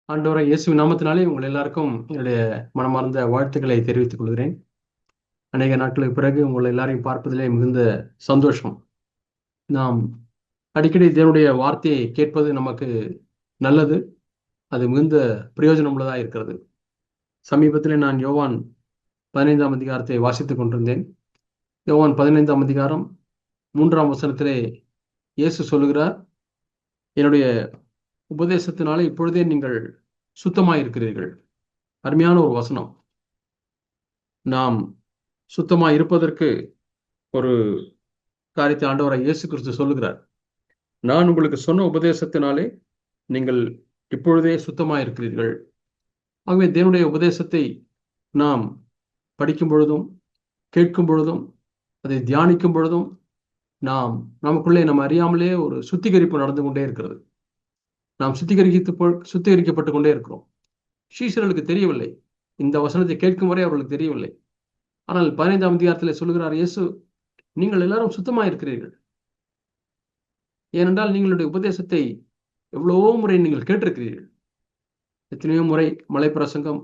ஆண்டவராகிய இயேசுவின் நாமத்தினாலே உங்கள் எல்லாருக்கும் என்னுடைய மனமார்ந்த வாழ்த்துக்களை தெரிவித்துக் கொள்கிறேன். அநேக நாட்களுக்கு பிறகு உங்கள் எல்லாரையும் பார்ப்பதிலே மிகுந்த சந்தோஷம். நாம் அடிக்கடி தேவனுடைய வார்த்தையை கேட்பது நமக்கு நல்லது. அது மிகுந்த பிரயோஜனம் உள்ளதாக இருக்கிறது. சமீபத்திலே நான் யோவான் 15ஆம் அதிகாரத்தை வாசித்துக் கொண்டிருந்தேன். யோவான் 15ஆம் அதிகாரம் 3ஆம் வசனத்திலே இயேசு சொல்லுகிறார், என்னுடைய உபதேசத்தினாலே இப்பொழுதே நீங்கள் சுத்தமாயிருக்கிறீர்கள். அருமையான ஒரு வசனம். நாம் சுத்தமாய் இருப்பதற்கு ஒரு காரியத்தை ஆண்டவராய் இயேசு கிறிஸ்து சொல்லுகிறார். நான் உங்களுக்கு சொன்ன உபதேசத்தினாலே நீங்கள் இப்பொழுதே சுத்தமாய் இருக்கிறீர்கள். ஆகவே தேவனுடைய உபதேசத்தை நாம் படிக்கும் பொழுதும் கேட்கும் பொழுதும் அதை தியானிக்கும் பொழுதும் நாம் நமக்குள்ளே நம்ம அறியாமலே ஒரு சுத்திகரிப்பு நடந்து கொண்டே இருக்கிறது. நாம் சுத்திகரிக்கப்பட்டு கொண்டே இருக்கிறோம். சீஷர்களுக்கு தெரியவில்லை. இந்த வசனத்தை கேட்கும் வரை அவர்களுக்கு தெரியவில்லை. ஆனால் 15ஆம் அதிகாரத்தில் சொல்லுகிறார் இயேசு, நீங்கள் எல்லாரும் சுத்தமாய் இருக்கிறீர்கள். ஏனென்றால் நீங்களுடைய உபதேசத்தை எவ்வளவோ முறை நீங்கள் கேட்டிருக்கிறீர்கள். எத்தனையோ முறை மலை பிரசங்கம்,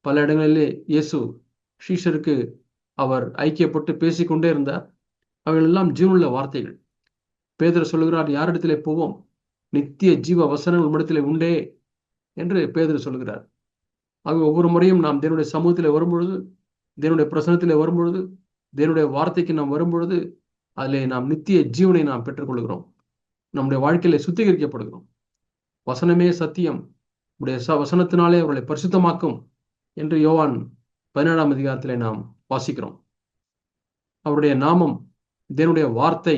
பல இடங்களிலே இயேசு சீஷருக்கு அவர் ஐக்கியப்பட்டு பேசிக்கொண்டே இருந்தார். அவைகள் எல்லாம் ஜீவனுள்ள வார்த்தைகள். பேதுரு சொல்லுகிறார், யாரிடத்திலே போவோம்? நித்திய ஜீவ வசனம் உம்மிடத்திலே உண்டே என்று பேதுரு சொல்லுகிறார். ஆக ஒவ்வொரு முறையும் நாம் தேவனுடைய சமூகத்தில் வரும்பொழுது, தேவனுடைய பிரசனத்திலே வரும்பொழுது, தேவனுடைய வார்த்தைக்கு நாம் வரும்பொழுது அதிலே நாம் நித்திய ஜீவனை நாம் பெற்றுக்கொள்கிறோம். நம்முடைய வாழ்க்கையில சுத்திகரிக்கப்படுகிறோம். வசனமே சத்தியம், உடைய வசனத்தினாலே அவர்களை பரிசுத்தமாக்கும் என்று யோவான் 17ஆம் அதிகாரத்திலே நாம் வாசிக்கிறோம். அவருடைய நாமம் தேவனுடைய வார்த்தை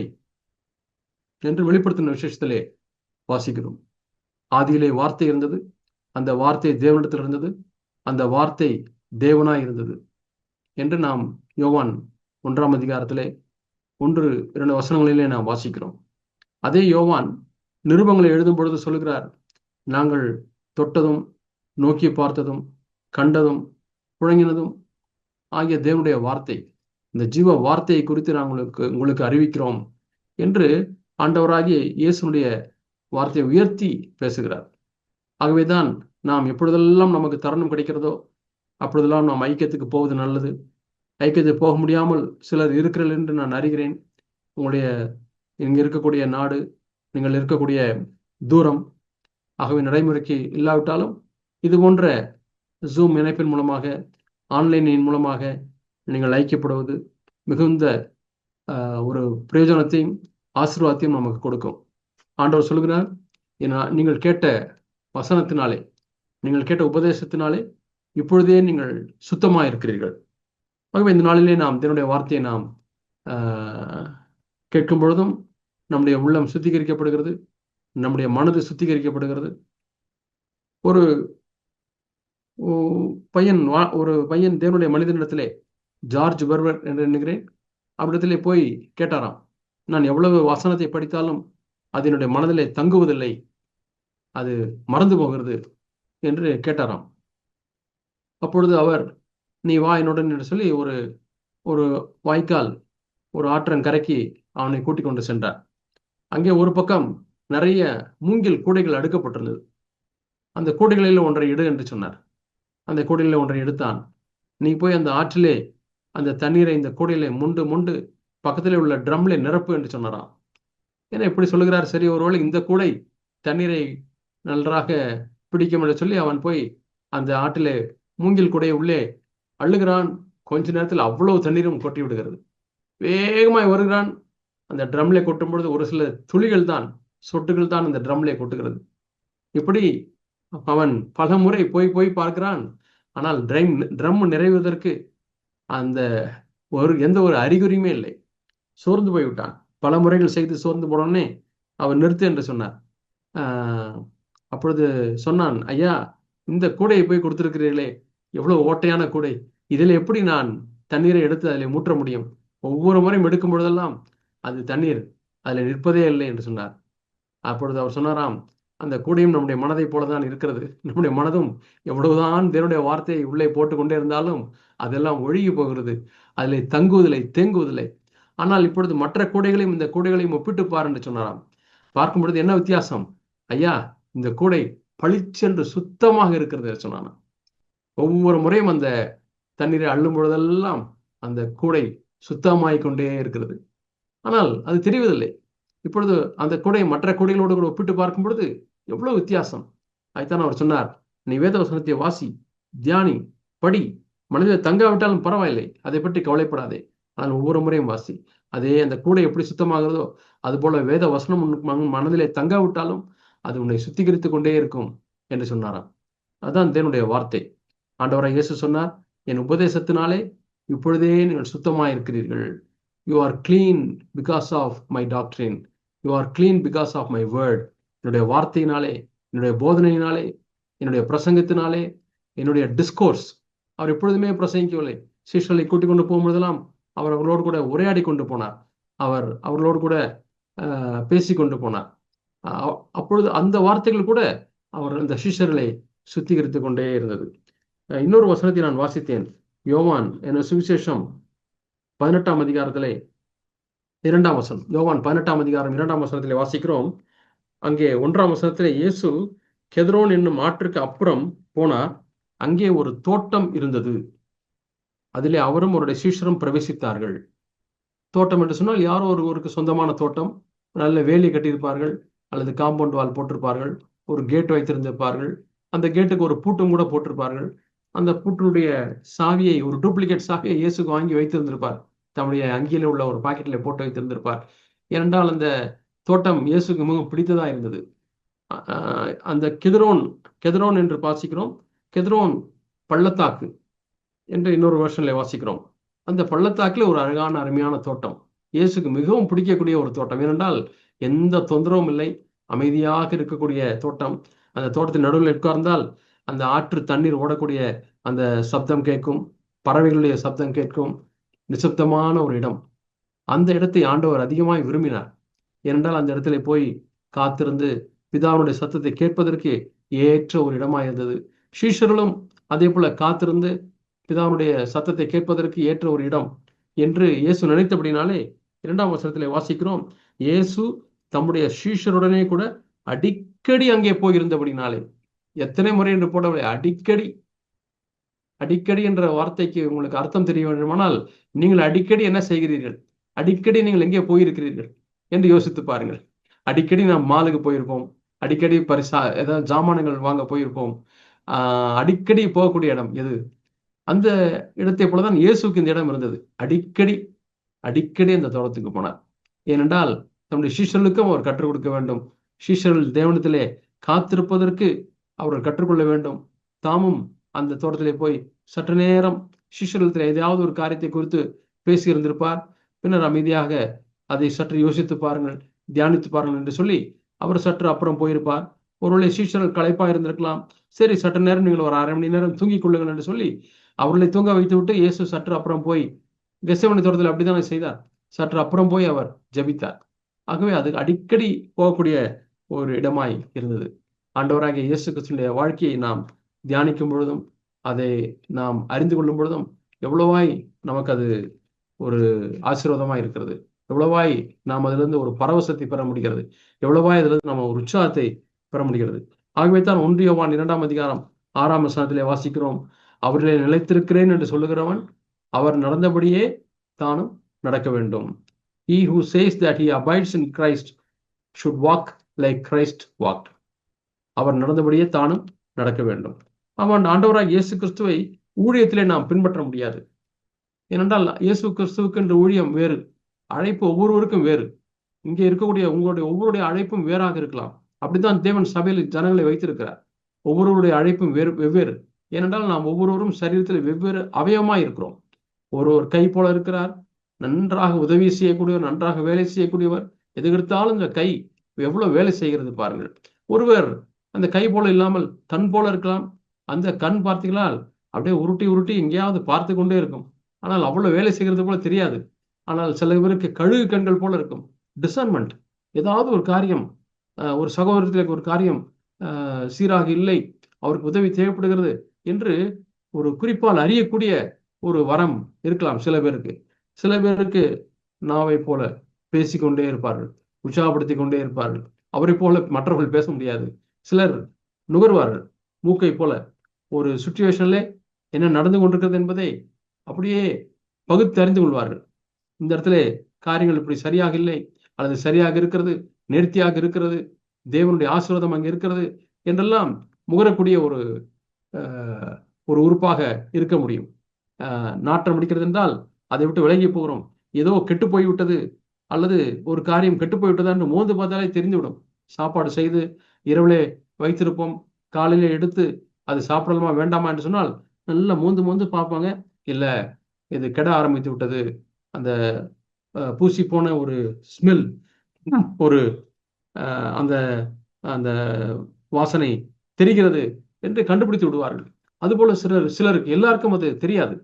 என்று வெளிப்படுத்தின விசேஷத்திலே வாசிக்கிறோம். ஆதியிலே வார்த்தை இருந்தது, அந்த வார்த்தை தேவனிடத்தில் இருந்தது, அந்த வார்த்தை தேவனாய் இருந்தது என்று நாம் யோவான் 1ஆம் அதிகாரத்திலே 1-2 வசனங்களிலே நாம் வாசிக்கிறோம். அதே யோவான் நிருபங்களை எழுதும் பொழுது சொல்லுகிறார், நாங்கள் தொட்டதும் நோக்கி பார்த்ததும் கண்டதும் புழங்கினதும் ஆகிய தேவனுடைய வார்த்தை, இந்த ஜீவ வார்த்தையை குறித்து நான் உங்களுக்கு அறிவிக்கிறோம் என்று ஆண்டவராகிய இயேசுனுடைய வார்த்தையை உயர்த்தி பேசுகிறார். ஆகவேதான் நாம் எப்பொழுதெல்லாம் நமக்கு தருணம் கிடைக்கிறதோ அப்பொழுதெல்லாம் நாம் ஐக்கியத்துக்கு போவது நல்லது. ஐக்கியத்துக்கு போக முடியாமல் சிலர் இருக்கிறார்கள் என்று நான் அறிகிறேன். உங்களுடைய இங்கே இருக்கக்கூடிய நாடு, நீங்கள் இருக்கக்கூடிய தூரம், ஆகவே நடைமுறைக்கு இல்லாவிட்டாலும் இது போன்ற ஜூம் இணைப்பின் மூலமாக, ஆன்லைனின் மூலமாக நீங்கள் ஐக்கியப்படுவது மிகுந்த ஒரு பிரயோஜனத்தையும் ஆசீர்வாதத்தையும் நமக்கு கொடுக்கும். ஆண்டவர் சொல்கிறார், நீங்கள் கேட்ட வசனத்தினாலே, நீங்கள் கேட்ட உபதேசத்தினாலே இப்பொழுதே நீங்கள் சுத்தமாக இருக்கிறீர்கள். ஆகவே இந்த நாளிலே நாம் தேவனுடைய வார்த்தையை நாம் கேட்கும் பொழுதும் நம்முடைய உள்ளம் சுத்திகரிக்கப்படுகிறது, நம்முடைய மனது சுத்திகரிக்கப்படுகிறது. ஒரு பையன் தேவனுடைய மனிதனிடத்திலே, ஜார்ஜ் பர்வர் என்று எண்ணுகிறேன், அவரிடத்திலே போய் கேட்டாராம், நான் எவ்வளவு வசனத்தை படித்தாலும் அதனுடைய மனதிலே தங்குவதில்லை, அது மறந்து போகிறது என்று கேட்டாராம். அப்பொழுது அவர், நீ வா என்னுடன் என்று சொல்லி ஒரு வாய்க்கால், ஒரு ஆற்றன் கரைக்கு அவனை கூட்டிக் கொண்டு சென்றார். அங்கே ஒரு பக்கம் நிறைய மூங்கில் கூடைகள் அடுக்கப்பட்டிருந்தது. அந்த கூடைகளில் ஒன்றை எடு என்று சொன்னார். அந்த கூடையில் ஒன்றை எடுத்தான். நீ போய் அந்த ஆற்றிலே அந்த தண்ணீரை இந்த கூடையிலே முண்டு பக்கத்திலே உள்ள ட்ரம்ல நிரப்பு என்று சொன்னாராம். ஏன்னா இப்படி சொல்லுகிறார், சரி ஒருவேளை இந்த கூடை தண்ணீரை நன்றாக பிடிக்கும் என்று சொல்லி அவன் போய் அந்த ஆற்றிலே மூங்கில் கூடையை உள்ளே அள்ளுகிறான். கொஞ்ச நேரத்தில் அவ்வளவு தண்ணீரும் கொட்டி விடுகிறது. வேகமாய் வருகிறான். அந்த ட்ரம்ல கொட்டும் பொழுது ஒரு சில துளிகள் தான், சொட்டுகள் தான் அந்த ட்ரம்ல கொட்டுகிறது. இப்படி அவன் பல முறை போய் பார்க்கிறான். ஆனால் ட்ரம் நிறைவதற்கு அந்த எந்த ஒரு அறிகுறியுமே இல்லை. சோர்ந்து போய்விட்டான். பல முறைகள் செய்து சோர்ந்து போனோடனே அவன் நிறுத்து என்று சொன்னார். அப்பொழுது சொன்னான், ஐயா, இந்த கூடையை போய் கொடுத்திருக்கிறீர்களே, எவ்வளவு ஓட்டையான கூடை, இதில் எப்படி நான் தண்ணீரை எடுத்து அதில் மூற்ற முடியும்? ஒவ்வொரு முறையும் எடுக்கும் பொழுதெல்லாம் அது தண்ணீர் அதில் நிற்பதே இல்லை என்று சொன்னார். அப்பொழுது அவர் சொன்னாராம், அந்த கூடையும் நம்முடைய மனதை போலதான் இருக்கிறது. நம்முடைய மனதும் எவ்வளவுதான் தேவனுடைய வார்த்தையை உள்ளே போட்டுக்கொண்டே இருந்தாலும் அதெல்லாம் ஒழுகி போகிறது, அதில் தங்குவதில்லை, தேங்குவதில்லை. ஆனால் இப்பொழுது மற்ற கூடைகளையும் இந்த கூடைகளையும் ஒப்பிட்டு பார் என்று சொன்னாராம். பார்க்கும் பொழுது என்ன வித்தியாசம்? ஐயா, இந்த கூடை பளிச்சென்று சுத்தமாக இருக்கிறது சொன்னான். ஒவ்வொரு முறையும் அந்த தண்ணீரை அள்ளும் பொழுதெல்லாம் அந்த கூடை சுத்தமாய் கொண்டே இருக்கிறது. ஆனால் அது தெரிவதில்லை. இப்பொழுது அந்த கூடை மற்ற கூடைகளோடு கூட ஒப்பிட்டு பார்க்கும் பொழுது எவ்வளவு வித்தியாசம். அதுதான் அவர் சொன்னார், நீ வேத வசனத்தை வாசி, தியானி, படி, மனதில் தங்காவிட்டாலும் பரவாயில்லை, அதை பற்றி கவலைப்படாதே, ஆனால் ஒவ்வொரு முறையும் வாசி. அதே அந்த கூடை எப்படி சுத்தமாகிறதோ அது போல வேத வசனம் மனதிலே தங்காவிட்டாலும் அது உன்னை சுத்திகரித்து கொண்டே இருக்கும் என்று சொன்னாராம். அதுதான் தேவனுடைய வார்த்தை. ஆண்டவராய் இயேசு சொன்னார், என் உபதேசத்தினாலே இப்பொழுதே நீங்கள் சுத்தமாக இருக்கிறீர்கள். You are clean because of my டாக்டரின். You are clean because of my word. என்னுடைய வார்த்தையினாலே, என்னுடைய போதனையினாலே, என்னுடைய பிரசங்கத்தினாலே, என்னுடைய டிஸ்கோர்ஸ். அவர் எப்பொழுதுமே பிரசங்கிக்கவில்லை. சீஷர்களை கூட்டிக் கொண்டு போகும்போதெல்லாம் அவர் அவர்களோடு கூட உரையாடி கொண்டு போனார். அவர் அவர்களோடு கூட பேசி கொண்டு போனார். அப்பொழுது அந்த வார்த்தைகள் கூட அவர் அந்த சீஷர்களை சுத்திகரித்து கொண்டே இருந்தது. இன்னொரு வசனத்தை நான் வாசித்தேன். யோவான் என்ற சுவிசேஷம் 18ஆம் அதிகாரத்திலே 2ஆம் வசனம். யோவான் 18ஆம் அதிகாரம் 2ஆம் வசனத்திலே வாசிக்கிறோம். அங்கே 1ஆம் வசனத்திலே இயேசு கெத்ரோன் என்னும் ஆற்றுக்கு அப்புறம் போனார். அங்கே ஒரு தோட்டம் இருந்தது. அதிலே அவரும் அவருடைய சீஷரும் பிரவேசித்தார்கள். தோட்டம் என்று சொன்னால் யாரோ ஒருவருக்கு சொந்தமான தோட்டம். நல்ல வேலி கட்டியிருப்பார்கள், அல்லது காம்பவுண்ட் வால் போட்டிருப்பார்கள், ஒரு கேட் வைத்திருந்திருப்பார்கள். அந்த கேட்டுக்கு ஒரு பூட்டும் கூட போட்டிருப்பார்கள். அந்த பூட்டினுடைய சாவியை, ஒரு டூப்ளிகேட் சாவியை இயேசுக்கு வாங்கி வைத்திருந்திருப்பார். தம்முடைய அங்கியில உள்ள ஒரு பாக்கெட்ல போட்டு வைத்திருந்திருப்பார். ஏனென்றால் அந்த தோட்டம் இயேசுக்கு மிகவும் பிடித்ததா இருந்தது. அந்த கெத்ரோன் என்று வாசிக்கிறோம். கெத்ரோன் பள்ளத்தாக்கு என்று இன்னொரு வருஷன்ல வாசிக்கிறோம். அந்த பள்ளத்தாக்கில் ஒரு அழகான அருமையான தோட்டம், இயேசுக்கு மிகவும் பிடிக்கக்கூடிய ஒரு தோட்டம். ஏனென்றால் எந்த தொந்தரவும் இல்லை, அமைதியாக இருக்கக்கூடிய தோட்டம். அந்த தோட்டத்தின் நடுவில் உட்கார்ந்தால் அந்த ஆற்று தண்ணீர் ஓடக்கூடிய அந்த சப்தம் கேட்கும், பறவைகளுடைய சப்தம் கேட்கும். நிசப்தமான ஒரு இடம். அந்த இடத்தை ஆண்டவர் அதிகமாய் விரும்பினார். ஏனென்றால் அந்த இடத்துல போய் காத்திருந்து பிதாவுடைய சத்தத்தை கேட்பதற்கு ஏற்ற ஒரு இடமாய் இருந்தது. சீஷர்களும் அதே போல காத்திருந்து பிதாவுடைய சத்தத்தை கேட்பதற்கு ஏற்ற ஒரு இடம் என்று இயேசு நினைத்தபடினாலே 2ஆம் வசனத்திலே வாசிக்கிறோம், இயேசு தம்முடைய சீஷருடனே கூட அடிக்கடி அங்கே போயிருந்தபடினாலே. எத்தனை முறை என்று போடவில்லை, அடிக்கடி. அடிக்கடி என்ற வார்த்தைக்கு உங்களுக்கு அர்த்தம் தெரிய வேண்டுமானால், நீங்கள் அடிக்கடி என்ன செய்கிறீர்கள், அடிக்கடி நீங்கள் எங்கே போயிருக்கிறீர்கள் என்று யோசித்து பாருங்கள். அடிக்கடி நாம் மாலுக்கு போயிருப்போம், அடிக்கடி ஏதாவது ஜாமான்கள் வாங்க போயிருப்போம். அடிக்கடி போகக்கூடிய இடம் எது? அந்த இடத்தை போலதான் இயேசுக்கு இந்த இடம் இருந்தது. அடிக்கடி அடிக்கடி அந்த தோட்டத்துக்கு போனார். ஏனென்றால் தம்முடைய சீஷர்களுக்கும் அவர் கற்றுக் கொடுக்க வேண்டும். சீஷர்கள் தேவனத்திலே காத்திருப்பதற்கு அவர்கள் கற்றுக்கொள்ள வேண்டும். தாமும் அந்த தோட்டத்திலே போய் சற்று நேரம் சீஷர்களிடத்தில் ஏதாவது ஒரு காரியத்தை குறித்து பேசியிருந்திருப்பார். பின்னர் அமைதியாக அதை சற்று யோசித்து பாருங்கள், தியானித்து பாருங்கள் என்று சொல்லி அவர் சற்று அப்புறம் போயிருப்பார். ஒருவேளை சீஷர்கள் களைப்பா இருந்திருக்கலாம். சரி, சற்று நேரம் நீங்கள் ஒரு அரை மணி நேரம் தூங்கிக் கொள்ளுங்கள் என்று சொல்லி அவர்களை தூங்க வைத்து விட்டு இயேசு சற்று அப்புறம் போய், கெத்செமனே தோட்டத்தில் அப்படித்தானே செய்தார், சற்று அப்புறம் போய் அவர் ஜெபித்தார். ஆகவே அது அடிக்கடி போகக்கூடிய ஒரு இடமாய் இருந்தது. ஆண்டவராகிய இயேசு கிறிஸ்துவினுடைய வாழ்க்கையை நாம் தியானிக்கும் பொழுதும், அதை நாம் அறிந்து கொள்ளும் பொழுதும் எவ்வளவாய் நமக்கு அது ஒரு ஆசீர்வாதமாய் இருக்கிறது, எவ்வளவாய் நாம் அதிலிருந்து ஒரு பரவசத்தை பெற முடிகிறது, எவ்வளவாய் அதிலிருந்து நம்ம ஒரு உற்சாகத்தை பெற முடிகிறது. ஆகவே தான் 1 யோவான் 2ஆம் அதிகாரம் 6ஆம் வசனத்திலே வாசிக்கிறோம், அவரிலே நிலைத்திருக்கிறேன் என்று சொல்லுகிறவன் அவர் நடந்தபடியே தானும் நடக்க வேண்டும். He who says that he abides in Christ should walk like Christ walked. அவர் நடந்தபடியே தானும் நடக்க வேண்டும். அவன் ஆண்டவராக இயேசு கிறிஸ்துவை ஊழியத்திலே நாம் பின்பற்ற முடியாது. ஏனென்றால் இயேசு கிறிஸ்துவுக்கு என்ற ஊழியம் வேறு, அழைப்பு ஒவ்வொருவருக்கும் வேறு. இங்கே இருக்கக்கூடிய உங்களுடைய ஒவ்வொருடைய அழைப்பும் வேறாக இருக்கலாம். அப்படித்தான் தேவன் சபையில் ஜனங்களை வைத்திருக்கிறார். ஒவ்வொருவருடைய அழைப்பும் வெவ்வேறு. ஏனென்றால் நாம் ஒவ்வொருவரும் சரீரத்தில் வெவ்வேறு அவயவமாய் இருக்கிறோம். ஒருவர் கை போல இருக்கிறார், நன்றாக உதவி செய்யக்கூடியவர், நன்றாக வேலை செய்யக்கூடியவர். எதுக்கெடுத்தாலும் இந்த கை எவ்வளவு வேலை செய்கிறது பாருங்கள். ஒருவர் அந்த கை போல இல்லாமல் கண் போல இருக்கலாம். அந்த கண் பார்த்தீங்களால் அப்படியே உருட்டி உருட்டி எங்கேயாவது பார்த்து கொண்டே இருக்கும். ஆனால் அவ்வளவு வேலை செய்கிறது போல தெரியாது. ஆனால் சில பேருக்கு கழுகு கண்கள் போல இருக்கும். டிசர்ன்மெண்ட், ஏதாவது ஒரு காரியம், ஒரு சகோதரத்தில் ஒரு காரியம் சீராக இல்லை, அவருக்கு உதவி தேவைப்படுகிறது என்று ஒரு குறிப்பால் அறியக்கூடிய ஒரு வரம் இருக்கலாம் சில பேருக்கு. சில பேருக்கு நாவை போல பேசிக்கொண்டே இருப்பார்கள், உற்சாகப்படுத்தி கொண்டே இருப்பார்கள். அவரை போல மற்றவர்கள் பேச முடியாது. சிலர் நுகர்வார்கள். மூக்கை போல ஒரு சுச்சுவேஷன்ல என்ன நடந்து கொண்டிருக்கிறது என்பதை அப்படியே பகுத்தறிந்து கொள்வார்கள். இந்த இடத்துல காரியங்கள் இப்படி சரியாக இல்லை, அல்லது சரியாக இருக்கிறது, நேர்த்தியாக இருக்கிறது, தேவனுடைய ஆசீர்வாதம் அங்கே இருக்கிறது என்றெல்லாம் முகரக்கூடிய ஒரு உறுப்பாக இருக்க முடியும். நாற்றம் அடிக்கிறது என்றால் அதை விட்டு விலகி போகிறோம், ஏதோ கெட்டு போய்விட்டது அல்லது ஒரு காரியம் கெட்டு போய்விட்டதா என்று மோந்து பார்த்தாலே தெரிந்துவிடும். சாப்பாடு செய்து இரவிலே வைத்திருப்போம், காலையில எடுத்து அது சாப்பிடலாமா வேண்டாமா என்று சொன்னால் நல்லா மோந்து மோந்து பார்ப்பாங்க. இல்ல, இது கெட ஆரம்பித்து விட்டது, அந்த பூசி போன ஒரு ஸ்மெல், ஒரு அந்த அந்த வாசனை தெரிகிறது என்று கண்டுபிடித்து விடுவார்கள். அதுபோல சிலருக்கு, எல்லாருக்கும் அது தெரியாது.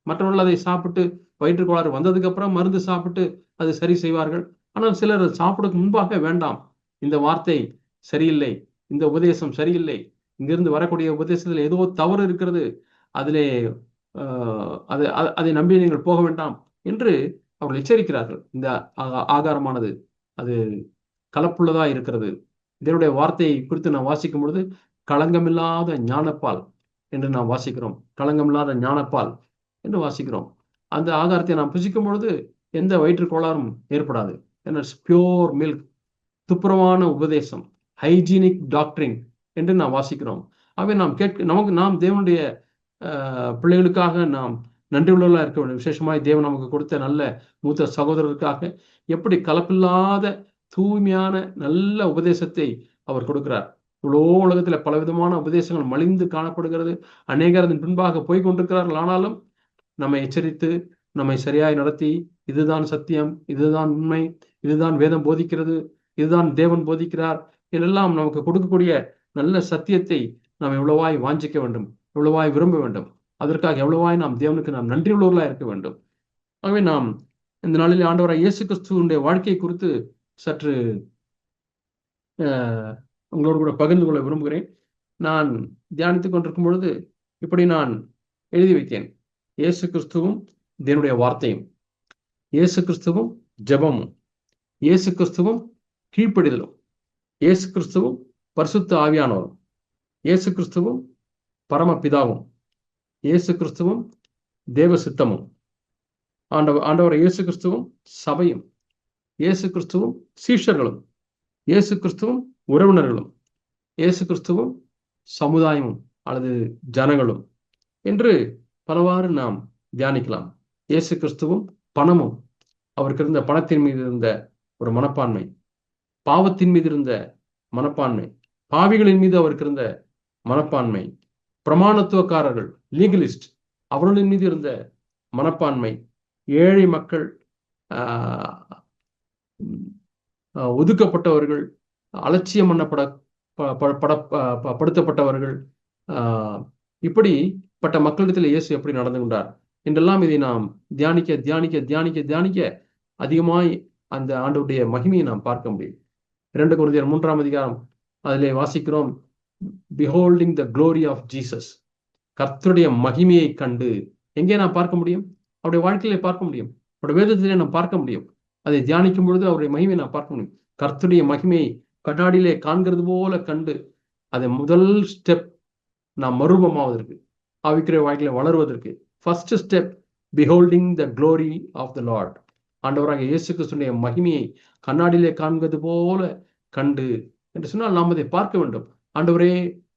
மற்றவர்கள் அதை சாப்பிட்டு வயிற்று கோளாறு வந்ததுக்கு அப்புறம் மருந்து சாப்பிட்டு அது சரி செய்வார்கள். ஆனால் சிலர் சாப்பிடக்கு முன்பாக வேண்டாம், இந்த வார்த்தை சரியில்லை, இந்த உபதேசம் சரியில்லை, இங்கிருந்து வரக்கூடிய உபதேசத்தில் ஏதோ தவறு இருக்கிறது, அதிலே அதை நம்பி நீங்கள் போக வேண்டாம் என்று அவர்கள் எச்சரிக்கிறார்கள். இந்த ஆகாரமானது அது கலப்புள்ளதா இருக்கிறது. இதனுடைய வார்த்தையை குறித்து நான் வாசிக்கும் பொழுது களங்கமில்லாத ஞானப்பால் என்று நாம் வாசிக்கிறோம். களங்கமில்லாத ஞானப்பால் என்று வாசிக்கிறோம். அந்த ஆகாரத்தை நாம் புசிக்கும் பொழுது எந்த வயிற்று கோளாறும் ஏற்படாது. ஏன்னா பியோர் மில்க், துப்புரவான உபதேசம், ஹைஜீனிக் டாக்டரிங் என்று நாம் வாசிக்கிறோம். அவை நாம் தேவனுடைய பிள்ளைகளுக்காக நாம் நன்றி உள்ளவர்களாக இருக்க வேண்டும். விசேஷமாய் தேவன் நமக்கு கொடுத்த நல்ல மூத்த சகோதரருக்காக எப்படி கலப்பில்லாத தூய்மையான நல்ல உபதேசத்தை அவர் கொடுக்கிறார். இவ்வளோ உலகத்துல பலவிதமான உபதேசங்கள் மலிந்து காணப்படுகிறது. அநேகர் அதன் பின்பாக போய் கொண்டிருக்கிறார்கள். ஆனாலும் நம்மை எச்சரித்து நம்மை சரியாய் நடத்தி, இதுதான் சத்தியம், இதுதான் உண்மை, இதுதான் வேதம் போதிக்கிறது, இதுதான் தேவன் போதிக்கிறார் இதெல்லாம் நமக்கு கொடுக்கக்கூடிய நல்ல சத்தியத்தை நாம் எவ்வளவாய் வாஞ்சிக்க வேண்டும், எவ்வளவாய் விரும்ப வேண்டும். அதற்காக எவ்வளவாய் நாம் தேவனுக்கு நாம் நன்றி உள்ளவர்களாக இருக்க வேண்டும். ஆகவே நாம் இந்த நாளில் ஆண்டவராய் இயேசு கிறிஸ்துவனுடைய வாழ்க்கை குறித்து சற்று உங்களோடு கூட பகிர்ந்து கொள்ள விரும்புகிறேன். நான் தியானித்துக் கொண்டிருக்கும் பொழுது இப்படி நான் எழுதி வைத்தேன்: இயேசு கிறிஸ்துவும் தேவனுடைய வார்த்தையும், இயேசு கிறிஸ்துவும் ஜெபமும், இயேசு கிறிஸ்துவும் கீழ்ப்படிதலும், இயேசு கிறிஸ்துவும் பரிசுத்த ஆவியானவரும், இயேசு கிறிஸ்துவும் பரமபிதாவும், இயேசு கிறிஸ்துவும் தேவ சித்தமும், ஆண்டவர் இயேசு கிறிஸ்துவும் சபையும், இயேசு கிறிஸ்துவும் சீஷர்களும், இயேசு கிறிஸ்துவும் உறவினர்களும், இயேசு கிறிஸ்துவும் சமுதாயமும் அல்லது ஜனங்களும் என்று பலவாறு நாம் தியானிக்கலாம். இயேசு கிறிஸ்துவும் பணமும், அவருக்கு இருந்த பணத்தின் மீது இருந்த ஒரு மனப்பான்மை, பாவத்தின் மீது இருந்த மனப்பான்மை, பாவிகளின் மீது அவருக்கு இருந்த மனப்பான்மை, பிரமாணத்துவக்காரர்கள் லீகலிஸ்ட் அவர்களின் மீது இருந்த மனப்பான்மை, ஏழை மக்கள், ஒதுக்கப்பட்டவர்கள், அலட்சியம் படுத்தப்பட்டவர்கள், இப்படிப்பட்ட மக்களிடத்தில் இயேசு எப்படி நடந்து கொண்டார் என்றெல்லாம் இதை நாம் தியானிக்க தியானிக்க தியானிக்க தியானிக்க அதிகமாய் அந்த ஆண்டவருடைய மகிமையை நாம் பார்க்க முடியும். 2 கொரிந்தியர் 3ஆம் அதிகாரம் அதிலே வாசிக்கிறோம், beholding the glory of Jesus. கர்த்தருடைய மகிமையை கண்டு எங்கே நாம் பார்க்க முடியும்? அவருடைய வாழ்க்கையிலே பார்க்க முடியும், அவருடைய வேதத்திலே நாம் பார்க்க முடியும். அதை தியானிக்கும் பொழுது அவருடைய மகிமையை நாம் பார்க்க முடியும். கர்த்தருடைய மகிமையை கண்ணாடியிலே காண்கிறது போல கண்டு அதை முதல் ஸ்டெப் நாம் மறுரூபமாவதற்கு, ஆவிக்குரிய வாழ்க்கையில வளருவதற்கு first step beholding the glory of the Lord. ஆண்டவராக இயேசு கிறிஸ்துவினுடைய மகிமையை கண்ணாடியிலே காண்கிறது போல கண்டு என்று சொன்னால் நாம் அதை பார்க்க வேண்டும். ஆண்டவரே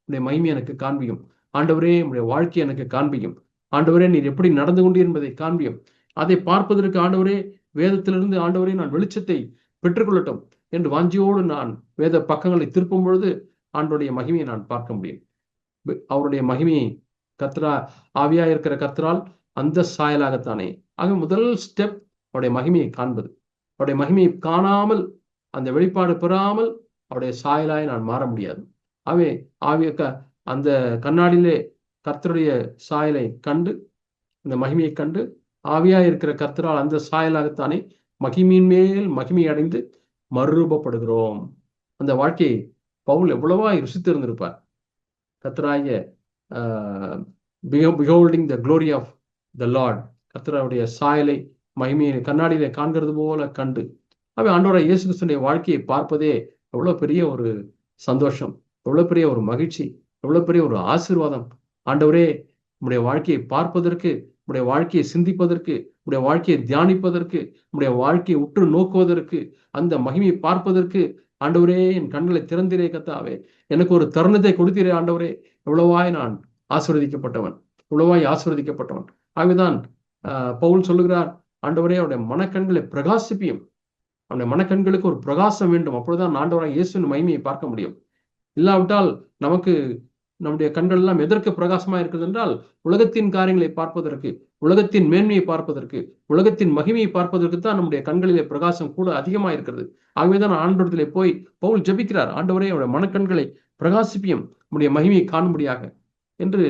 உடைய மகிமை எனக்கு காண்பியும், ஆண்டவரே உடைய வாழ்க்கை எனக்கு காண்பியும், ஆண்டவரே நீர் எப்படி நடந்து கொண்டீர் என்பதை காண்பியும். அதை பார்ப்பதற்கு ஆண்டவரே வேதத்திலிருந்து ஆண்டவரே நான் வெளிச்சத்தை பெற்றுக்கொள்ளட்டும் என்று வாஞ்சியோடு நான் வேத பக்கங்களை திருப்பும் பொழுது ஆண்டவருடைய மகிமையை நான் பார்க்க முடியும். அவருடைய மகிமையை ஆவியா இருக்கிற கர்த்தரால் அந்த சாயலாகத்தானே. ஆக முதல் ஸ்டெப் அவருடைய மகிமையை காண்பது. அவருடைய மகிமையை காணாமல், அந்த வெளிப்பாடு பெறாமல் அவருடைய சாயலாய் நான் மாற முடியாது. அந்த கண்ணாடியிலே கர்த்தருடைய சாயலை கண்டு, இந்த மகிமையை கண்டு, ஆவியா இருக்கிற கர்த்தரால் அந்த சாயலாகத்தானே மகிமையின் மேல் மகிமை அடைந்து மறுரூபப்படுகிறோம். அந்த வாழ்க்கையை பவுல் எவ்வளவா ருசித்து இருந்திருப்பார். கர்த்தராகிய beholding the glory of the Lord, கர்த்தருடைய சாயலை மகிமையை கண்ணாடியிலே காண்கிறது போல கண்டு, ஆண்டவராகிய இயேசு கிறிஸ்துவினுடைய வாழ்க்கையை பார்ப்பதே எவ்வளவு பெரிய ஒரு சந்தோஷம், எவ்வளவு பெரிய ஒரு மகிழ்ச்சி, எவ்வளவு பெரிய ஒரு ஆசீர்வாதம். ஆண்டவரே, உம்முடைய வாழ்க்கையை பார்ப்பதற்கு, உம்முடைய வாழ்க்கையை சிந்திப்பதற்கு, உம்முடைய வாழ்க்கையை தியானிப்பதற்கு, உம்முடைய வாழ்க்கையை உற்று நோக்குவதற்கு, அந்த மகிமையை பார்ப்பதற்கு ஆண்டவரே என் கண்களை திறந்தீரே கர்த்தாவே. எனக்கு ஒரு தருணத்தை கொடுத்தீரே ஆண்டவரே. எவ்வளவாய் நான் ஆசீர்வதிக்கப்பட்டவன், எவ்வளவாய் ஆசீர்வதிக்கப்பட்டவன். ஆகவேதான் பவுல் சொல்லுகிறார், ஆண்டவரே அவருடைய மனக்கண்களை பிரகாசிப்பியும். அவனுடைய மனக்கண்களுக்கு ஒரு பிரகாசம் வேண்டும். அப்பொழுதுதான் ஆண்டவராகிய இயேசுவின் மகிமையை பார்க்க முடியும். இல்லாவிட்டால் நமக்கு நம்முடைய கண்கள் எல்லாம் எதற்கு பிரகாசமா இருக்குது என்றால், உலகத்தின் காரியங்களை பார்ப்பதற்கு, உலகத்தின் மேன்மையை பார்ப்பதற்கு, உலகத்தின் மகிமையை பார்ப்பதற்கு தான் நம்முடைய கண்களிலே பிரகாசம் கூட அதிகமா இருக்கிறது. ஆகவேதான் ஆண்டவரிடத்திலே போய் பவுல் ஜெபிக்கிறார், ஆண்டவரே அவருடைய மனக்கண்களை பிரகாசிப்பியும், நம்முடைய மகிமையை காணும்படியாக என்று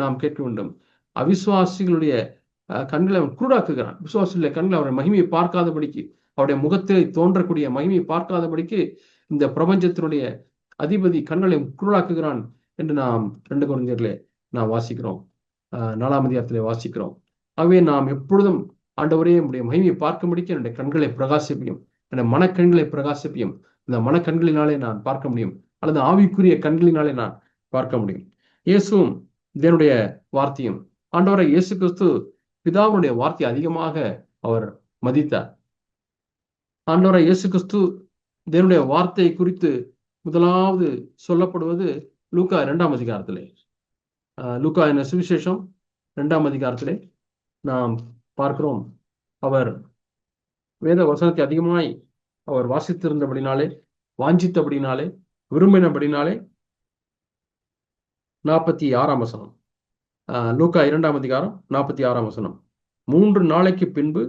நாம் கேட்க வேண்டும். அவிசுவாசிகளுடைய கண்களை அவன் குருடாக்குகிறான். விசுவாசிகளுடைய கண்களை அவருடைய மகிமையை பார்க்காதபடிக்கு, அவருடைய முகத்தில் தோன்றக்கூடிய மகிமையை பார்க்காதபடிக்கு இந்த பிரபஞ்சத்தினுடைய அதிபதி கண்களை குருடாக்குகிறான் என்று நாம் 2 கொரிந்தியரிலே நாம் வாசிக்கிறோம், 4ஆம் அதிகாரத்திலே வாசிக்கிறோம். ஆகவே நாம் எப்பொழுதும் ஆண்டவரே உம்முடைய மகிமையை பார்க்கும்படிக்கு என்னுடைய கண்களை பிரகாசிப்பியும், என்னுடைய மனக்கண்களை பிரகாசிப்பியும். இந்த மனக்கண்களினாலே நான் பார்க்க முடியும், அல்லது ஆவிக்குரிய கண்களினாலே நான் பார்க்க முடியும். இயேசுவும் தேவனுடைய வார்த்தையும், ஆண்டவரை இயேசு கிறிஸ்து பிதாவுடைய வார்த்தையை அதிகமாக அவர் மதித்தார். ஆண்டவரை இயேசு கிறிஸ்து தேவனுடைய வார்த்தையை குறித்து முதலாவது சொல்லப்படுவது லூக்கா 2ஆம் அதிகாரத்திலே. லூக்கா என்ற சுவிசேஷம் 2ஆம் அதிகாரத்திலே நாம் பார்க்கிறோம். அவர் வேத வசனத்தை அதிகமாய் அவர் வாசித்திருந்தபடினாலே, வாஞ்சித்தபடினாலே, விரும்பினபடினாலே 46ஆம் வசனம், லூக்கா 2ஆம் அதிகாரம் 46ஆம் வசனம். 3 நாளைக்கு பின்பு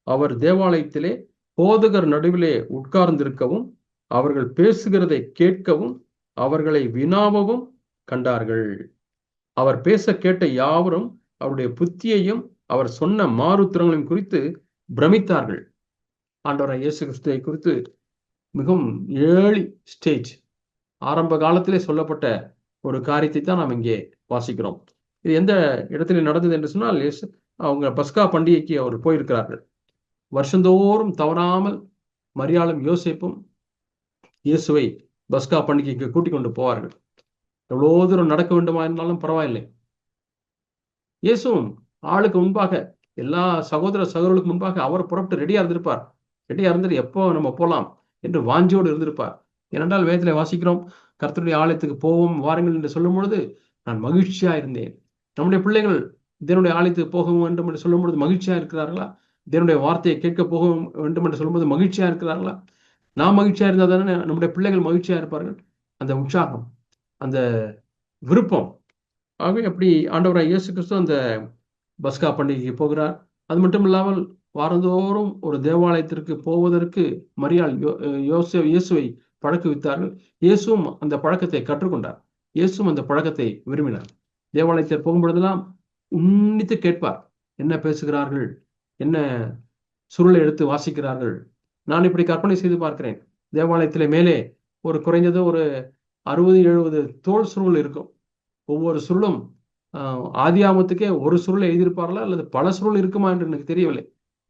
அவர் தேவாலயத்திலே போதகர் நடுவிலே உட்கார்ந்திருக்கவும், அவர்கள் பேசுகிறதை கேட்கவும், அவர்களை வினாவவும் கண்டார்கள். அவர் பேச கேட்ட யாவரும் அவருடைய புத்தியையும் அவர் சொன்ன மாறுத்திரங்களையும் குறித்து பிரமித்தார்கள். ஆண்டவராகிய இயேசு கிறிஸ்துவை குறித்து மிகவும் ஏர்லி ஸ்டேஜ், ஆரம்ப காலத்திலே சொல்லப்பட்ட ஒரு காரியத்தை தான் நாம் இங்கே வாசிக்கிறோம். இது எந்த இடத்துல நடந்தது என்று சொன்னால், அவங்க பஸ்கா பண்டிகைக்கு அவர் போயிருக்கிறார்கள். வருஷந்தோறும் தவறாமல் மரியாளும் யோசேப்பும் இயேசுவை பஸ்கா பண்டிகைக்கு கூட்டிக் கொண்டு போவார்கள். எவ்வளோ தூரம் நடக்க வேண்டுமா இருந்தாலும் பரவாயில்லை. இயேசுவும் ஆளுக்கு முன்பாக, எல்லா சகோதரர்களுக்கு முன்பாக அவர் புறப்பட்டு ரெடியா இருந்திருப்பார். ரெடியா இருந்துட்டு எப்போ நம்ம போலாம் என்று வாஞ்சியோடு இருந்திருப்பார். ஏனென்றால் வேதத்திலே வாசிக்கிறோம், கர்த்தருடைய ஆலயத்துக்கு போவோம் வாருங்கள் என்று சொல்லும் பொழுது நான் மகிழ்ச்சியா இருந்தேன். நம்முடைய பிள்ளைகள் தேவனுடைய ஆலயத்துக்கு போக வேண்டும் என்று சொல்லும் பொழுது மகிழ்ச்சியா இருக்கிறார்களா? தேவனுடைய வார்த்தையை கேட்க போக வேண்டும் என்று சொல்லும்போது மகிழ்ச்சியா இருக்கிறார்களா? நாம் மகிழ்ச்சியா இருந்தால் தானே நம்முடைய பிள்ளைகள் மகிழ்ச்சியா இருப்பார்கள். அந்த உற்சாகம், அந்த விருப்பம். ஆகவே அப்படி ஆண்டவராகிய இயேசு கிறிஸ்து அந்த பஸ்கா பண்டிகைக்கு போகிறார். அது மட்டும் இல்லாமல் வாரந்தோறும் ஒரு தேவாலயத்திற்கு போவதற்கு மரியாள் இயேசுவை பழக்குவித்தார்கள். இயேசுவும் அந்த பழக்கத்தை கற்றுக்கொண்டார். இயேசுவும் அந்த பழக்கத்தை விரும்பினார். தேவாலயத்தில் போகும்பொழுதெல்லாம் உன்னித்து கேட்பார், என்ன பேசுகிறார்கள், என்ன சுருளை எடுத்து வாசிக்கிறார்கள். நான் இப்படி கற்பனை செய்து பார்க்கிறேன். தேவாலயத்திலே மேலே ஒரு குறைந்தது ஒரு 60-70 தோல் சுருள் இருக்கும். ஒவ்வொரு சுருளும் ஆதியாமத்துக்கே ஒரு சுருளை எழுதியிருப்பார்களா அல்லது பல சுருள் இருக்குமா என்று எனக்கு தெரியவில்லை.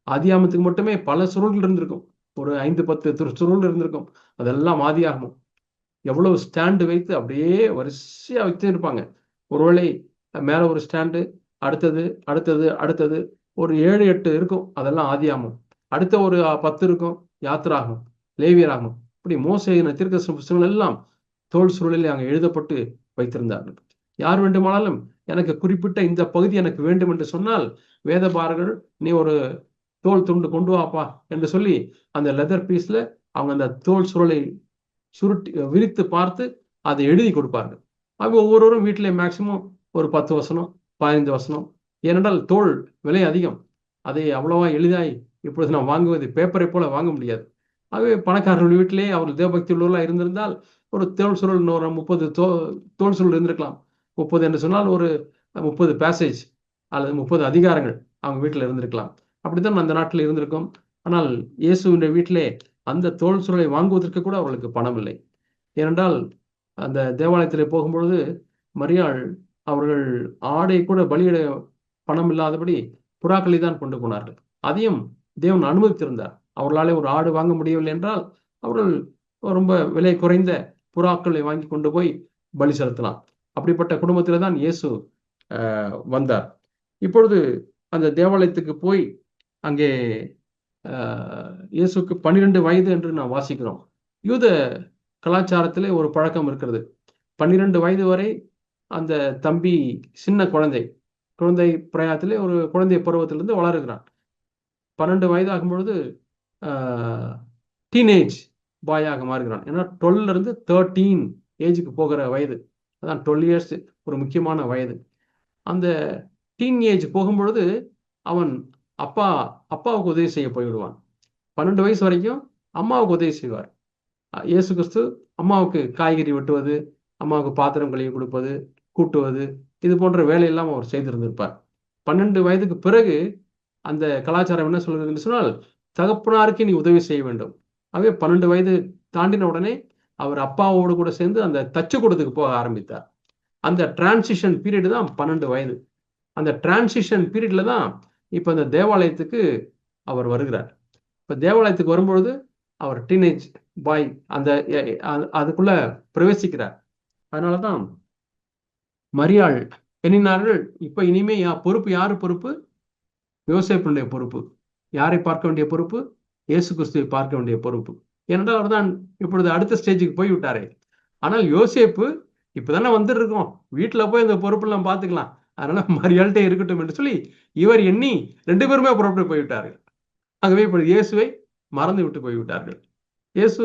ஆதியாமத்துக்கு மட்டுமே பல சுருள் இருந்திருக்கும். ஒரு 5-10 சுருள் இருந்திருக்கும். அதெல்லாம் ஆதியாகமும். எவ்வளவு ஸ்டாண்டு வைத்து அப்படியே வரிசையா வைத்து இருப்பாங்க. ஒருவேளை மேல ஒரு ஸ்டாண்டு, அடுத்தது அடுத்தது அடுத்தது ஒரு 7-8 இருக்கும். அதெல்லாம் ஆதியாகமம். அடுத்த ஒரு 10 இருக்கும், யாத்திராகமம், லேவியராகமம். இப்படி மோசேயின தீர்க்க புத்தகங்கள் எல்லாம் தோல் சுருளில் அங்கே எழுதப்பட்டு வைத்திருந்தார்கள். யார் வேண்டுமானாலும் எனக்கு குறிப்பிட்ட இந்த பகுதி எனக்கு வேண்டும் என்று சொன்னால், வேதபாரகர்கள் நீ ஒரு தோல் துண்டு கொண்டு வாப்பா என்று சொல்லி அந்த லெதர் பீஸ்ல அவங்க அந்த தோல் சுருளை சுருட்டி விரித்து பார்த்து அதை எழுதி கொடுப்பார்கள். ஆக ஒவ்வொருவரும் வீட்டிலே மேக்சிமம் ஒரு 10 வசனம் 15 வசனம். ஏனென்றால் தோல் விலை அதிகம். அதை அவ்வளவா எளிதாய் இப்பொழுது நாம் வாங்குவது பேப்பரை போல வாங்க முடியாது. ஆகவே பணக்காரர்கள் வீட்டிலே அவர்கள் தேவபக்தி உள்ளவர்களாக இருந்திருந்தால் ஒரு தோல் சுருள் 30 தோல் சுருள் இருந்திருக்கலாம். 30 என்று சொன்னால் ஒரு 30 பேசேஜ் அல்லது 30 அதிகாரங்கள் அவங்க வீட்டில் இருந்திருக்கலாம். அப்படித்தான் அந்த நாட்டில் இருந்திருக்கும். ஆனால் இயேசுவின் வீட்டிலே அந்த தோல் சுருளை வாங்குவதற்கு கூட அவர்களுக்கு பணம் இல்லை. ஏனென்றால் அந்த தேவாலயத்திலே போகும்பொழுது மரியாள் அவர்கள் ஆடை கூட பலியிட பணம் இல்லாதபடி புறாக்களை தான் கொண்டு போனார்கள். அதையும் தேவன் அனுமதித்திருந்தார். அவர்களாலே ஒரு ஆடு வாங்க முடியவில்லை என்றால் அவர்கள் ரொம்ப விலை குறைந்த புறாக்களை வாங்கி கொண்டு போய் பலி செலுத்தலாம். அப்படிப்பட்ட குடும்பத்தில் தான் இயேசு வந்தார். இப்பொழுது அந்த தேவாலயத்துக்கு போய் அங்கே இயேசுக்கு 12 வயது என்று நாம் வாசிக்கிறோம். யூத கலாச்சாரத்திலே ஒரு பழக்கம் இருக்கிறது. 12 வயது வரை அந்த தம்பி சின்ன குழந்தை பிராயத்திலே ஒரு குழந்தை பருவத்திலிருந்து வளருகிறான். 12 வயது ஆகும் பொழுது டீனேஜ் பாயாக மாறுகிறான். ஏன்னா 12 இருந்து 13 ஏஜுக்கு போகிற வயது, அதான் 12 இயர்ஸ் ஒரு முக்கியமான வயது. அந்த டீன் ஏஜ் போகும்பொழுது அவன் அப்பாவுக்கு உதவி செய்ய போய்விடுவான். 12 வயசு வரைக்கும் அம்மாவுக்கு உதவி செய்வார். இயேசு கிறிஸ்து அம்மாவுக்கு காய்கறி வெட்டுவது, அம்மாவுக்கு பாத்திரம் கழுவி கொடுப்பது, கூட்டுவது, இது போன்ற வேலையெல்லாம் அவர் செய்திருந்திருப்பார். 12 வயதுக்கு பிறகு அந்த கலாச்சாரம் என்ன சொல்கிறது என்று சொன்னால், தகப்பனாருக்கு நீ உதவி செய்ய வேண்டும். ஆகவே 12 வயது தாண்டின உடனே அவர் அப்பாவோடு கூட சேர்ந்து அந்த தச்சு கூடத்துக்கு போக ஆரம்பித்தார். அந்த டிரான்சிஷன் பீரியட் தான் 12 வயது. அந்த டிரான்சிஷன் பீரியட்ல தான் இப்ப இந்த தேவாலயத்துக்கு அவர் வருகிறார். இப்ப தேவாலயத்துக்கு வரும்பொழுது அவர் டீனேஜ் பாய் அதுக்குள்ள பிரவேசிக்கிறார். அதனாலதான் மரியாள் எண்ணினார்கள், இப்ப இனிமே பொறுப்பு யாரு பொறுப்பு? யோசேப்பினுடைய பொறுப்பு. யாரை பார்க்க வேண்டிய பொறுப்பு? இயேசு கிறிஸ்துவை பார்க்க வேண்டிய பொறுப்பு. ஏனென்றால் அவர் தான் இப்பொழுது அடுத்த ஸ்டேஜுக்கு போய்விட்டாரே. ஆனால் யோசேப்பு இப்பதானே வந்துட்டு இருக்கோம், வீட்டுல போய் இந்த பொறுப்பெல்லாம் பார்த்துக்கலாம், அதனால மரியாள்கிட்டே இருக்கட்டும் என்று சொல்லி இவர் எண்ணி 2 பேருமே புறப்பட்டு போய்விட்டார்கள். ஆகவே இப்பொழுது இயேசுவை மறந்து விட்டு போய்விட்டார்கள். இயேசு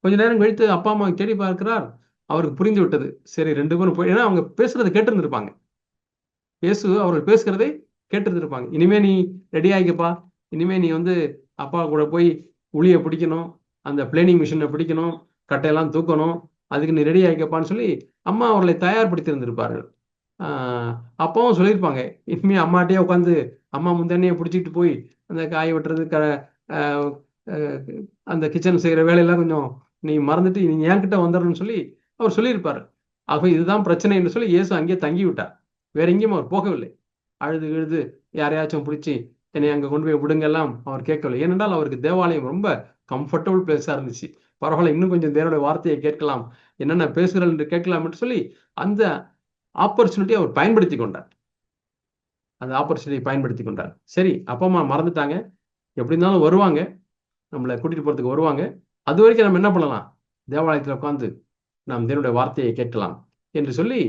கொஞ்ச நேரம் கழித்து அப்பா அம்மா தேடி பார்க்கிறார். அவருக்கு புரிந்து விட்டது. சரி 2 பேரும் போய், ஏன்னா அவங்க பேசுறதை கேட்டு இருந்திருப்பாங்க. இயேசு அவர்கள் பேசுகிறதை கேட்டு இருந்திருப்பாங்க. இனிமே நீ ரெடி ஆகிக்கப்பா, இனிமே நீ அப்பா கூட போய் உளியை பிடிக்கணும், அந்த பிளேனிங் மிஷினை பிடிக்கணும், கட்டையெல்லாம் தூக்கணும், அதுக்கு நீ ரெடி ஆகிக்கப்பான்னு சொல்லி அம்மா அவர்களை தயார்படுத்தி இருந்திருப்பார்கள். அப்பாவும் சொல்லியிருப்பாங்க, இனிமே அம்மாட்டையே உட்காந்து அம்மா முந்தானையே பிடிச்சிட்டு போய் அந்த காய் வெட்டுறது அந்த கிச்சன் செய்கிற வேலையெல்லாம் கொஞ்சம் நீ மறந்துட்டு நீ என்கிட்ட வந்துடணும்னு சொல்லி அவர் சொல்லியிருப்பார். ஆக இதுதான் பிரச்சனை என்று சொல்லி இயேசு அங்கேயே தங்கி விட்டார். வேற எங்கேயும் அவர் போகவில்லை. அழுது யாரையாச்சும் பிடிச்சி என்னை அங்கே கொண்டு போய் விடுங்கெல்லாம் அவர் கேட்கவில்லை. ஏனென்றால் அவருக்கு தேவாலயம் ரொம்ப கம்ஃபர்டபுள் பிளேஸாக இருந்துச்சு. பரவாயில்ல, இன்னும் கொஞ்சம் தேவனுடைய வார்த்தையை கேட்கலாம், என்னென்ன பேசுகிறேன் என்று கேட்கலாம் என்று சொல்லி அந்த ஆப்பர்ச்சுனிட்டியை அவர் பயன்படுத்தி கொண்டார். அந்த ஆப்பர்ச்சுனிட்டியை பயன்படுத்தி கொண்டார். சரி, அப்பா அம்மா மறந்துட்டாங்க, எப்படி இருந்தாலும் வருவாங்க, நம்மளை கூட்டிட்டு போறதுக்கு வருவாங்க, அது வரைக்கும் நம்ம என்ன பண்ணலாம், தேவாலயத்தில் உட்கார்ந்து நாம் தேவனுடைய வார்த்தையை கேட்கலாம் என்று சொல்லி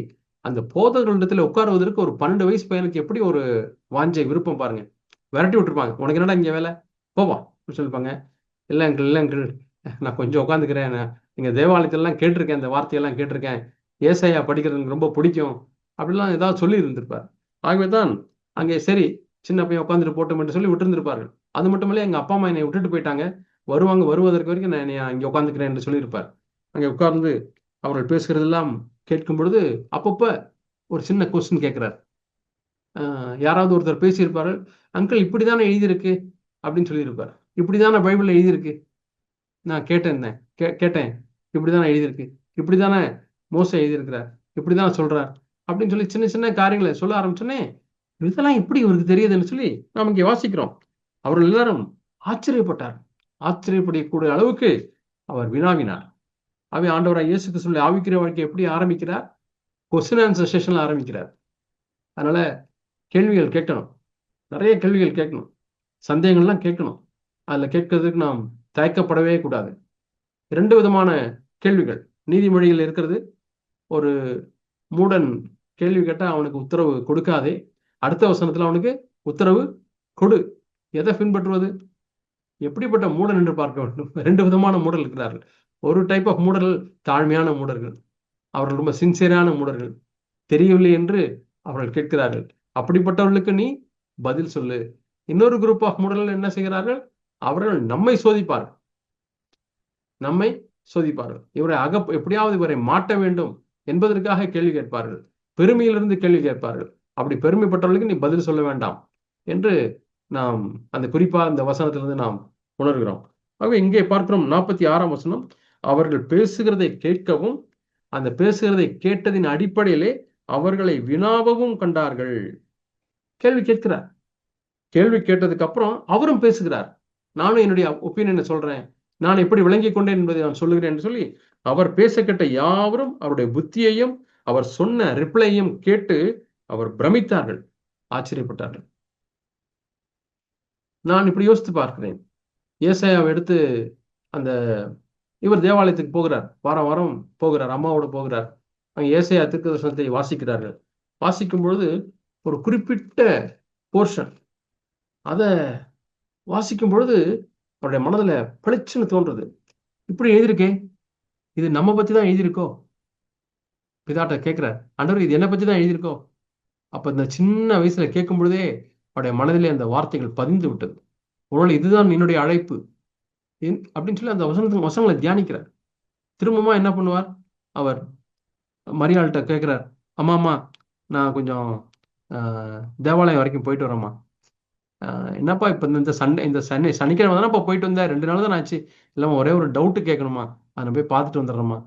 அந்த போதகர்களிடத்தில் உட்காருவதற்கு ஒரு 12 வயசு பையனுக்கு எப்படி ஒரு வாஞ்சை, விருப்பம் பாருங்க. விரட்டி விட்டுருப்பாங்க, உனக்கு என்னடா இங்க வேலை, போவா சொல்லிருப்பாங்க. இல்லை அங்கிள் நான் கொஞ்சம் உட்காந்துக்கிறேன், நீங்க தேவாலயத்திலாம் கேட்டிருக்கேன், இந்த வார்த்தையெல்லாம் கேட்டிருக்கேன், ஏசாயா படிக்கிறது எனக்கு ரொம்ப பிடிக்கும் அப்படிலாம் ஏதாவது சொல்லி இருந்திருப்பார். ஆகவே தான் அங்கே சரி சின்ன பையன் உட்காந்துட்டு போட்டோம் என்று சொல்லி விட்டுருந்திருப்பார்கள். அது மட்டும் இல்லை, எங்க அப்பா அம்மா என்னை விட்டுட்டு போயிட்டாங்க, வருவதற்கு வரைக்கும் நான் இங்கே உட்காந்துக்கிறேன் என்று சொல்லியிருப்பார். அங்கே உட்கார்ந்து அவர்கள் பேசுகிறதெல்லாம் கேட்கும் பொழுது அப்பப்ப ஒரு சின்ன கொஸ்டின் கேட்கிறார். யாராவது ஒருத்தர் பேசியிருப்பார்கள், அங்கிள் இப்படிதானே எழுதியிருக்கு அப்படின்னு சொல்லியிருப்பார். இப்படிதானே பைபிள்ல எழுதியிருக்கு, நான் கேட்டேன் இப்படிதானே எழுதியிருக்கு, இப்படிதானே மோசே எழுதியிருக்கிறார், இப்படிதான் சொல்றார் அப்படின்னு சொல்லி சின்ன சின்ன காரியங்களை சொல்ல ஆரம்பிச்சோன்னே, இதெல்லாம் எப்படி இவருக்கு தெரியுதுன்னு சொல்லி நாம் இங்கே வாசிக்கிறோம். அவர்கள் எல்லாரும் ஆச்சரியப்படக்கூடிய அளவுக்கு அவர் வினாவினார். அவை ஆண்டவராக இயேசு கிறிஸ்துவின் ஆவிக்குரிய வாழ்க்கை எப்படி ஆரம்பிக்கிறார்? கொஸ்டின் ஆன்சர் செஷன்ல ஆரம்பிக்கிறார். அதனால கேள்விகள் கேட்கணும், நிறைய கேள்விகள் கேட்கணும், சந்தேகங்கள்லாம் கேட்கணும். அதுல கேட்கறதுக்கு நாம் தயக்கப்படவே கூடாது. 2 விதமான கேள்விகள் நீதிமொழிகள் இருக்கிறது. ஒரு மூடன் கேள்வி கேட்டா அவனுக்கு உத்தரவு கொடுக்காதே, அடுத்த வசனத்துல அவனுக்கு உத்தரவு கொடு. எதை பின்பற்றுவது? எப்படிப்பட்ட மூடன் என்று பார்க்க வேண்டும். 2 விதமான மூடல் இருக்கிறார்கள். ஒரு டைப் ஆஃப் மூடர்கள் தாழ்மையான மூடர்கள், அவர்கள் ரொம்ப சின்சியரான மூடர்கள். தெரியவில்லை என்று அவர்கள் கேட்கிறார்கள், அப்படிப்பட்டவர்களுக்கு நீ பதில் சொல்லு. இன்னொரு குரூப் ஆஃப் மூடர்கள் என்ன செய்கிறார்கள்? அவர்கள் நம்மை சோதிப்பார்கள். இவரை எப்படியாவது இவரை மாட்ட வேண்டும் என்பதற்காக கேள்வி கேட்பார்கள், பெருமையிலிருந்து கேள்வி கேட்பார்கள். அப்படி பெருமைப்பட்டவர்களுக்கு நீ பதில் சொல்ல வேண்டாம் என்று நாம் அந்த குறிப்பா இந்த வசனத்திலிருந்து நாம் உணர்கிறோம். ஆகவே இங்கே பார்க்கிறோம் 46ஆம் வசனம், அவர்கள் பேசுகிறதை கேட்கவும் அந்த பேசுகிறதை கேட்டதின் அடிப்படையிலே அவர்களை வினாவவும் கண்டார்கள். கேள்வி கேட்கிறார், கேள்வி கேட்டதுக்கு அப்புறம் அவரும் பேசுகிறார். நானும் என்னுடைய ஒப்பீனியனை சொல்றேன், நான் எப்படி விளங்கி கொண்டேன் என்பதை நான் சொல்லுகிறேன் என்று சொல்லி அவர் பேச கேட்ட யாவரும் அவருடைய புத்தியையும் அவர் சொன்ன ரிப்ளையும் கேட்டு அவர் பிரமித்தார்கள், ஆச்சரியப்பட்டார்கள். நான் இப்படி யோசித்து பார்க்கிறேன். ஏசாயாவை எடுத்து அந்த இவர் தேவாலயத்துக்கு போகிறார், வாரம் வாரம் போகிறார், அம்மாவோட போகிறார். அங்க ஏசாயா தீர்க்கதரிசனத்தை வாசிக்கிறார்கள். வாசிக்கும் பொழுது ஒரு குறிப்பிட்ட போர்ஷன் அதை வாசிக்கும் பொழுது அவருடைய மனதுல பளிச்சுன்னு தோன்றது. இப்படி எழுதியிருக்கே, இது நம்ம பத்தி தான் எழுதியிருக்கோ. பிதாட்ட கேட்கிறார், ஆண்டவர் இது என்ன பத்தி தான் எழுதியிருக்கோ. அப்ப இந்த சின்ன வயசுல கேட்கும் பொழுதே அவருடைய மனதிலே அந்த வார்த்தைகள் பதிந்து விட்டது. ஒருவேளை இதுதான் என்னுடைய அழைப்பு அப்படின்னு சொல்லி அந்த வசனங்களை தியானிக்கிறார். திரும்பமா என்ன பண்ணுவார், அவர் மரியாள்கிட்ட கேட்கிறார், அம்மா அம்மா நான் கொஞ்சம் தேவாலயம் வரைக்கும் போயிட்டு வரேம்மா. என்னப்பா இப்ப இந்த சனிக்கிழமை தானே இப்போ போயிட்டு வந்தேன், 2 நாள் தான் ஆச்சு. இல்லம்மா ஒரே ஒரு டவுட்டு கேட்கணுமா, அதை போய் பார்த்துட்டு வந்துடுறேம்மா.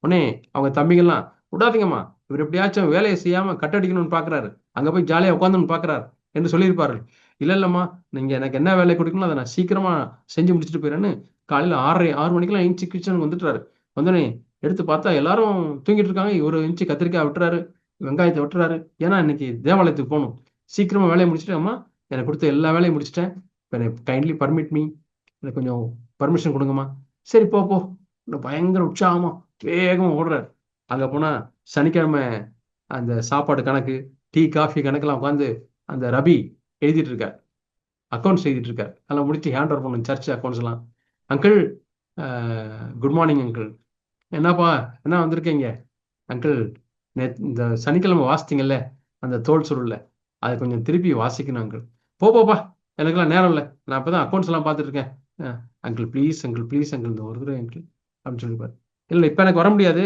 உடனே அவங்க தம்பிகள்லாம், விடாதீங்கம்மா, இவர் எப்படியாச்சும் வேலையை செய்யாம கட்டடிக்கணும்னு பாக்குறாரு, அங்க போய் ஜாலியா உட்காந்துன்னு பாக்குறாரு என்று சொல்லியிருப்பார்கள். இல்லம்மா, நீங்க எனக்கு என்ன வேலை கொடுக்கணும் அதை நான் சீக்கிரமா செஞ்சு முடிச்சுட்டு போயிடுறேன்னு காலையில 6 மணிக்கெல்லாம் இன்ச்சு கிச்சனுக்கு வந்துட்டுறாரு. வந்தோடனே எடுத்து பார்த்தா எல்லாரும் தூங்கிட்டு இருக்காங்க. இவரு இன்ச்சு கத்திரிக்காய் விட்டுறாரு, வெங்காயத்தை விட்டுறாரு. ஏன்னா இன்னைக்கு தேவாலயத்துக்கு போகணும். சீக்கிரமா வேலையை முடிச்சுட்டு, அம்மா எனக்கு கொடுத்த எல்லா வேலையும் முடிச்சிட்டேன், கைண்ட்லி பர்மிட் மீ, எனக்கு கொஞ்சம் பர்மிஷன் கொடுங்கம்மா. சரி போ போ. பயங்கர உற்சாகமா வேகமா ஓடுறாரு. அங்க போனா சனிக்கிழமை அந்த சாப்பாடு கணக்கு, டீ காஃபி கணக்கெல்லாம் உட்காந்து அந்த ரபி எழுதிட்டு இருக்கார், அக்கௌண்ட்ஸ் எழுதிட்டு இருக்கார். அதெல்லாம் முடிச்சு ஹேண்ட் ஓவர் பண்ணுங்க சர்ச் அக்கௌண்ட்ஸ் எல்லாம். Uncle good morning uncle. என்னப்பா என்ன வந்திருக்கீங்க அங்கிள், இந்த சனிக்கிழமை வாசித்தீங்கல்ல அந்த தோல் சுருள்ல, அதை கொஞ்சம் திருப்பி வாசிக்கணும் அங்கிள். போப்பா, எனக்கெல்லாம் நேரம் இல்லை, நான் இப்பதான் அக்கௌண்ட்ஸ் எல்லாம் பார்த்துட்டு இருக்கேன். Uncle please uncle, please uncle, இந்த ஒரு தடவை அங்கிள் அப்படின்னு சொல்லிப்பாரு. இல்லை இப்போ எனக்கு வர முடியாது,